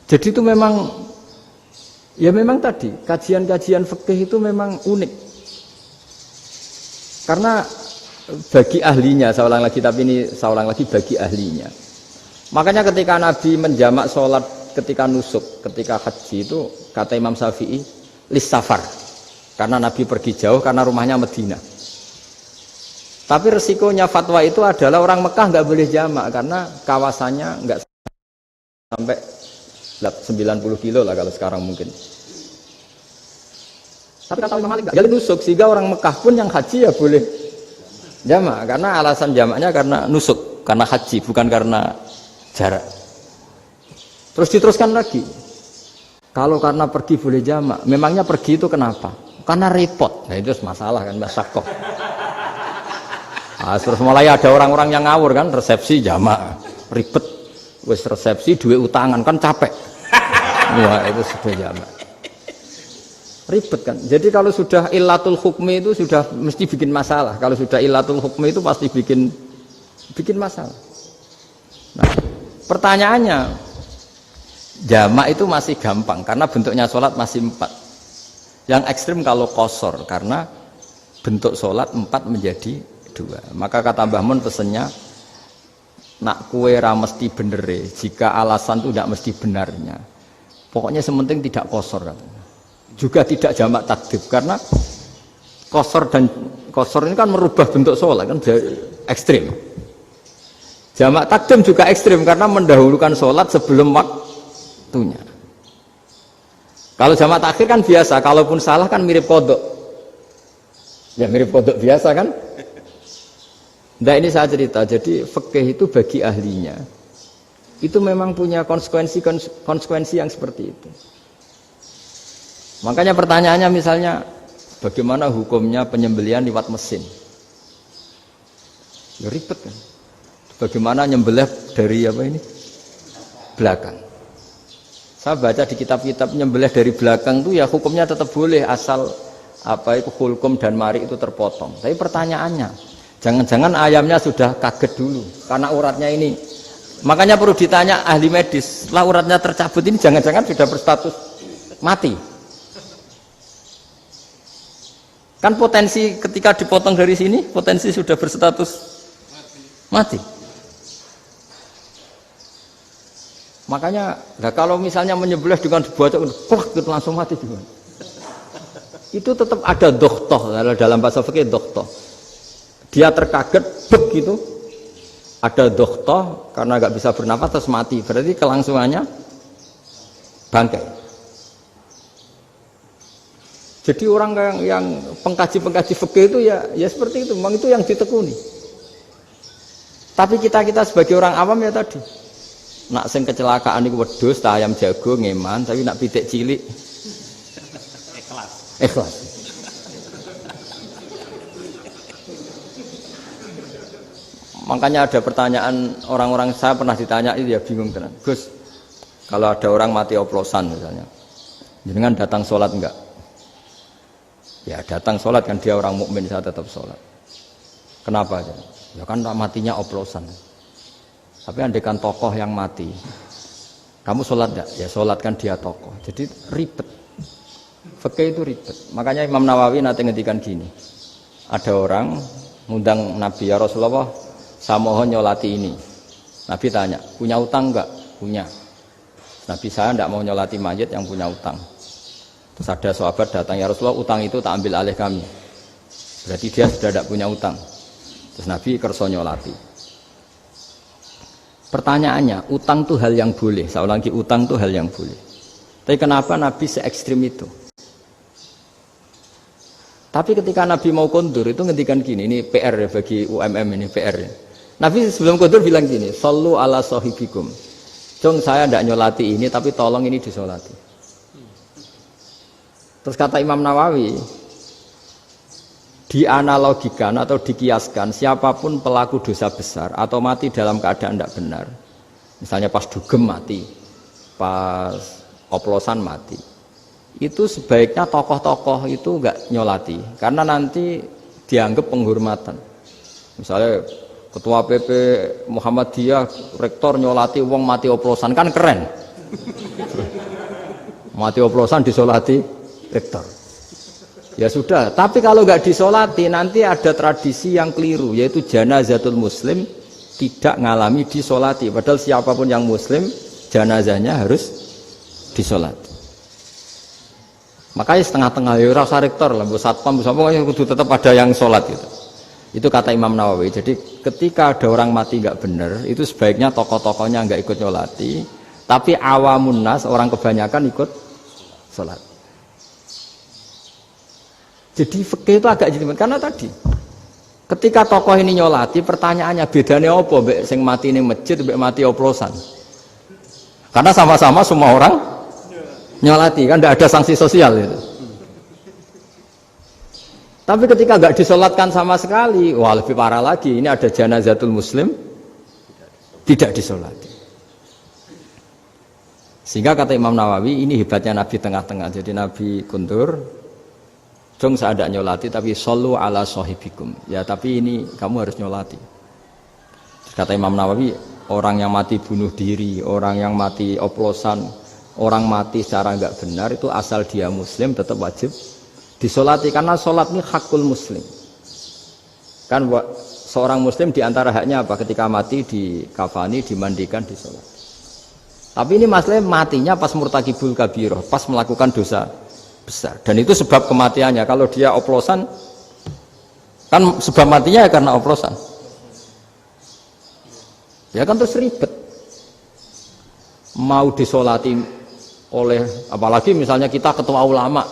Jadi itu memang ya memang tadi kajian-kajian fikih itu memang unik. Karena bagi ahlinya, saya ulang lagi tapi ini saya ulang lagi bagi ahlinya. Makanya ketika Nabi menjamak sholat ketika nusuk, ketika haji itu kata Imam Syafi'i lis safar. Karena Nabi pergi jauh karena rumahnya Madinah. Tapi resikonya fatwa itu adalah orang Mekah nggak boleh jamak karena kawasannya nggak sampai 90 kilo lah kalau sekarang mungkin. Tapi kata Imam Malik nggak nusuk sehingga orang Mekah pun yang haji ya boleh jamak karena alasan jamaknya karena nusuk, karena haji bukan karena jarak. Terus diteruskan lagi. Kalau karena pergi boleh jamak, memangnya pergi itu kenapa? Karena repot. Nah itu masalah kan masakoh. Nah, terus mulai ada orang-orang yang ngawur kan resepsi jamak ribet. Wes resepsi duit utangan kan capek. Wah itu sudah jamak. Ribet kan. Jadi kalau sudah illatul hukmi itu sudah mesti bikin masalah. Kalau sudah illatul hukmi itu pasti bikin masalah. Nah, pertanyaannya jamak itu masih gampang karena bentuknya sholat masih 4. Yang ekstrim kalau qasar karena bentuk sholat 4 menjadi 2. Maka kata Mbah Mun pesennya nak kue ra mesti benere jika alasan itu tidak mesti benarnya. Pokoknya sementing tidak qasar katanya. Juga tidak jamak takdim karena qasar ini kan merubah bentuk sholat kan ekstrim. Jamak takdim juga ekstrim karena mendahulukan sholat sebelum waktunya. Kalau jamak takhir kan biasa, kalaupun salah kan mirip kodok. Ya mirip kodok biasa kan. Nah ini saya cerita, jadi fikih itu bagi ahlinya itu memang punya konsekuensi yang seperti itu. Makanya pertanyaannya misalnya bagaimana hukumnya penyembelihan lewat mesin? Ya ribet kan. Bagaimana nyembelih dari apa ini? Belakang. Saya baca di kitab-kitab nyembelih dari belakang tuh ya hukumnya tetap boleh asal apa itu hulkum dan mari itu terpotong. Tapi pertanyaannya, jangan-jangan ayamnya sudah kaget dulu karena uratnya ini. Makanya perlu ditanya ahli medis, setelah uratnya tercabut ini jangan-jangan sudah berstatus mati. Kan potensi ketika dipotong dari sini, potensi sudah berstatus mati. Makanya, nah kalau misalnya menyembelih dengan dibaca, plak gitu langsung mati juga. Itu tetap ada dohtoh, dalam bahasa fikih dohtoh. Dia terkaget, begitu, ada dohtoh karena nggak bisa bernafas terus mati. Berarti kelangsungannya bangkai. Jadi orang yang pengkaji fikih itu ya seperti itu, memang itu yang ditekuni. Tapi kita sebagai orang awam ya tadi, nak sing kecelakaan itu wedhus, ayam jago ngeman, tapi nak pitik cilik ikhlas. Makanya ada pertanyaan orang-orang, saya pernah ditanya itu ya bingung tenan. Gus, kalau ada orang mati oplosan misalnya, jenengan datang sholat enggak? Ya datang sholat kan, dia orang mukmin, saya tetap sholat. Kenapa aja? Ya kan matinya oplosan. Tapi andaikan tokoh yang mati, kamu sholat enggak? Ya sholat kan dia tokoh. Jadi ribet. Fikih itu ribet. Makanya Imam Nawawi nanti ngendikan gini. Ada orang ngundang Nabi, ya Rasulullah, saya mohon nyolati ini. Nabi tanya, punya utang enggak? Punya. Nabi, saya enggak mau nyolati mayit yang punya utang. Terus ada sahabat datang, ya Rasulullah, utang itu tak ambil alih kami. Berarti dia sudah tidak punya utang. Terus Nabi kerso nyolati. Pertanyaannya, utang itu hal yang boleh. Saya ulangi, utang itu hal yang boleh. Tapi kenapa Nabi se-ekstrim itu? Tapi ketika Nabi mau kondur itu ngendikan gini, ini PR ya bagi UMM ini PR ya. Nabi sebelum kondur bilang gini, sallu ala sahibikum. Jong saya tidak nyolati ini, tapi tolong ini disolati. Terus kata Imam Nawawi, dianalogikan atau dikiaskan siapapun pelaku dosa besar atau mati dalam keadaan tidak benar, misalnya pas dugem mati, pas oplosan mati, itu sebaiknya tokoh-tokoh itu enggak nyolati karena nanti dianggap penghormatan. Misalnya ketua PP Muhammadiyah rektor nyolati wong mati oplosan, kan keren. Mati oplosan disolati rektor. Ya sudah, tapi kalau nggak disolati nanti ada tradisi yang keliru, yaitu janazatul muslim tidak ngalami disolati. Padahal siapapun yang muslim janazahnya harus disolati. Makanya setengah-tengah ya rasa rektor lah, bu satpam, pokoknya kudu tetap ada yang sholat gitu. Itu kata Imam Nawawi. Jadi ketika ada orang mati nggak benar, itu sebaiknya tokoh-tokohnya nggak ikut nyolati, tapi awamun nas, orang kebanyakan ikut sholat. Jadi fikih itu agak jelimet karena tadi ketika tokoh ini nyolati, pertanyaannya bedanya apa mbek sing mati ning masjid mbek mati oplosan? Karena sama-sama semua orang nyolati, kan tidak ada sanksi sosial itu. Tapi ketika nggak disolatkan sama sekali, wah lebih parah lagi. Ini ada janazatul muslim tidak disolati. Sehingga kata Imam Nawawi, ini hebatnya Nabi tengah-tengah. Jadi Nabi kundur, jong saya tidak nyolati, tapi sallu ala sahibikum. Ya tapi ini kamu harus nyolati. Kata Imam Nawawi, orang yang mati bunuh diri, orang yang mati oplosan, orang mati secara enggak benar itu asal dia muslim tetap wajib disolati karena sholat ini hakul muslim. Kan seorang muslim diantara haknya apa? Ketika mati dikafani, dimandikan, disolat. Tapi ini masalahnya matinya pas murtakibul kabiroh, pas melakukan dosa besar. Dan itu sebab kematiannya. Kalau dia oplosan, kan sebab matinya ya karena oplosan. Ya kan terus ribet. Mau disolati oleh, apalagi misalnya kita ketua ulama,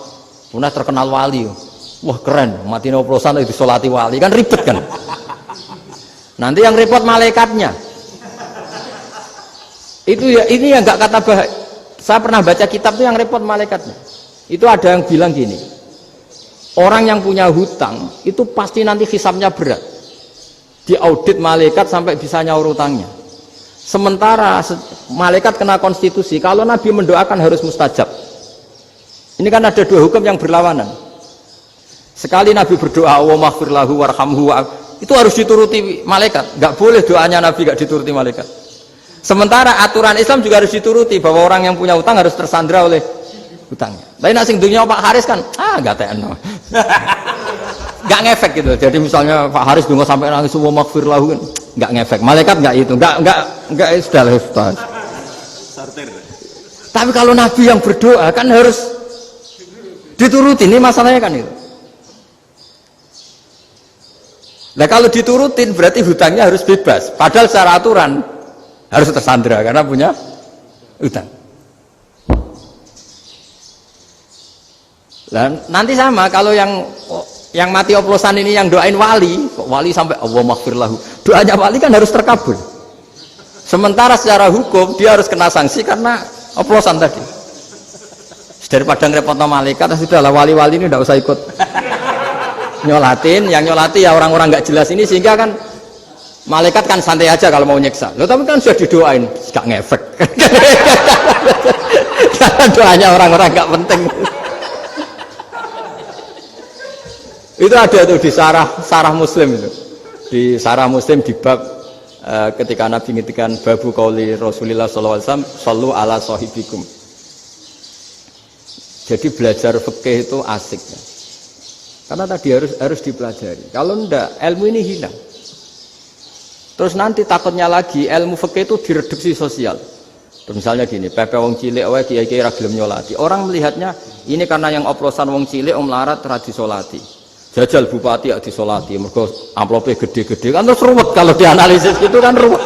punya terkenal wali, wah keren, mati oplosan disolati wali, kan ribet kan. Nanti yang repot malaikatnya. Itu ya, ini yang nggak kata bahaya. Saya pernah baca kitab itu yang repot malaikatnya. Itu ada yang bilang gini, orang yang punya hutang itu pasti nanti hisabnya berat, diaudit malaikat sampai bisa nyaur hutangnya. Sementara malaikat kena konstitusi, kalau Nabi mendoakan harus mustajab. Ini kan ada dua hukum yang berlawanan. Sekali Nabi berdoa, Allahumma ighfir lahu warhamhu, itu harus dituruti malaikat. Enggak boleh doanya Nabi enggak dituruti malaikat. Sementara aturan Islam juga harus dituruti, bahwa orang yang punya utang harus tersandra oleh utangnya. Tapi nak sing dunia Pak Haris kan, enggak tekno. Enggak ngefek gitu. Jadi misalnya Pak Haris dungo sampai nangis Allahumma ighfir lahu kan enggak ngefek. Malaikat enggak itu, enggak sudah lah Ustaz. Tapi kalau Nabi yang berdoa kan harus dituruti, ini masalahnya kan itu. Nah kalau diturutin berarti hutangnya harus bebas. Padahal secara aturan harus tersandra karena punya hutang. Dan nanti sama kalau yang mati oplosan ini yang doain wali, kok wali sampai Allahumma ighfir lahu. Doanya wali kan harus terkabul. Sementara secara hukum dia harus kena sanksi karena oplosan tadi. Daripada ngerepotno malaikat, sudahlah wali-wali ini tidak usah ikut nyolatin, yang nyolati ya orang-orang nggak jelas ini, sehingga kan malaikat kan santai aja kalau mau nyiksa. Loh tapi kan sudah didoain, nggak ngefek. Karena doanya orang-orang nggak penting. Itu ada tuh di sarah Muslim itu. Di sarah Muslim di bab ketika Nabi ngintikan babu qauli Rasulullah sallallahu alaihi wasallam, sallu ala sahibikum. Jadi belajar fikih itu asik ya. Karena tadi harus dipelajari. Kalau enggak, ilmu ini hilang. Terus nanti takutnya lagi ilmu fikih itu direduksi sosial. Terus misalnya gini, pepe wong cilik wae kiai-kiai ra gelem nyolati. Orang melihatnya ini karena yang oplosan wong cilik melarat ra disolati. Jajal bupati ya disolati, mergo amplope gede-gede kan terus ruwet kalau dianalisis gitu kan ruwet.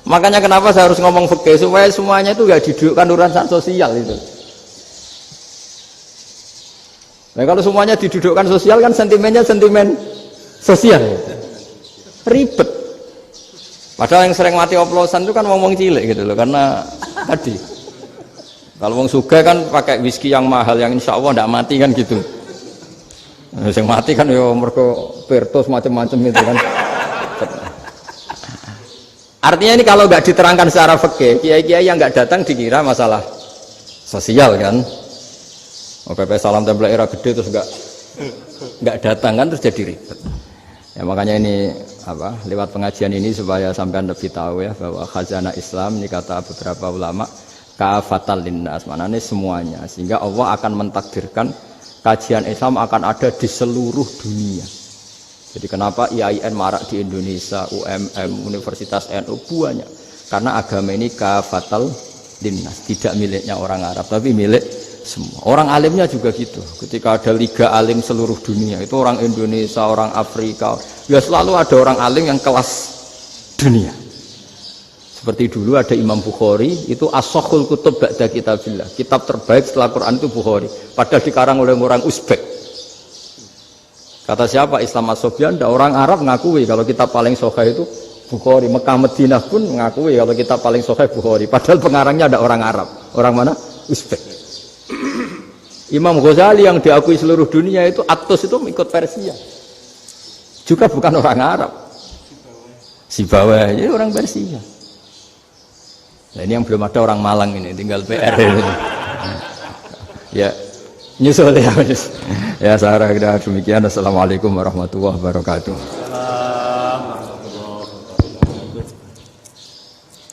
Makanya kenapa saya harus ngomong fikih supaya semuanya itu enggak didudukkan urusan sosial itu. Nah kalau semuanya didudukkan sosial kan sentimennya sentimen sosial, ribet. Padahal yang sering mati oplosan itu kan ngomong cilik gitu loh, karena tadi kalau wong sugih kan pakai whisky yang mahal yang insya Allah tidak mati kan gitu. Nah, yang mati kan ya mergo Pirtus macam-macam itu kan. Artinya ini kalau nggak diterangkan secara fikih, kiai-kiai yang nggak datang dikira masalah sosial kan. PP salam tempel era gede terus enggak datang kan terus jadi ribet. Ya makanya ini apa lewat pengajian ini supaya sampean lebih tahu ya bahwa khazanah Islam ini kata beberapa ulama kafatal linnas, maknanya semuanya, sehingga Allah akan mentakdirkan kajian Islam akan ada di seluruh dunia. Jadi kenapa IAIN marak di Indonesia, UMM, Universitas NU banyak, karena agama ini kafatal linnas, tidak miliknya orang Arab tapi milik semua. Orang alimnya juga gitu. Ketika ada liga alim seluruh dunia, itu orang Indonesia, orang Afrika, ya selalu ada orang alim yang kelas dunia. Seperti dulu ada Imam Bukhari, itu as-sakhul kutub ba'da kitabillah. Kitab terbaik setelah Quran itu Bukhari. Padahal dikarang oleh orang Uzbek. Kata siapa? Islam As-Sobyan, orang Arab ngakui kalau kitab paling sahih itu Bukhari. Mekah Madinah pun ngakui kalau kitab paling sahih Bukhari. Padahal pengarangnya ada orang Arab. Orang mana? Uzbek. Imam Ghazali yang diakui seluruh dunia itu Atos itu ikut Persia, juga bukan orang Arab, Sibawai jadi orang Persia. Nah ini yang belum ada orang Malang ini, tinggal PR ini. Ya nyusul ya. Ya saya kira demikian. Assalamualaikum warahmatullahi wabarakatuh.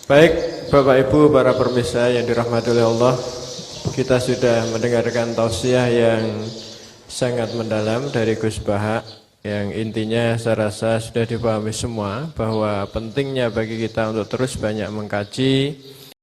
Baik Bapak Ibu para pemirsa yang dirahmati oleh Allah, kita sudah mendengarkan tausiah yang sangat mendalam dari Gus Baha, yang intinya saya rasa sudah dipahami semua bahwa pentingnya bagi kita untuk terus banyak mengkaji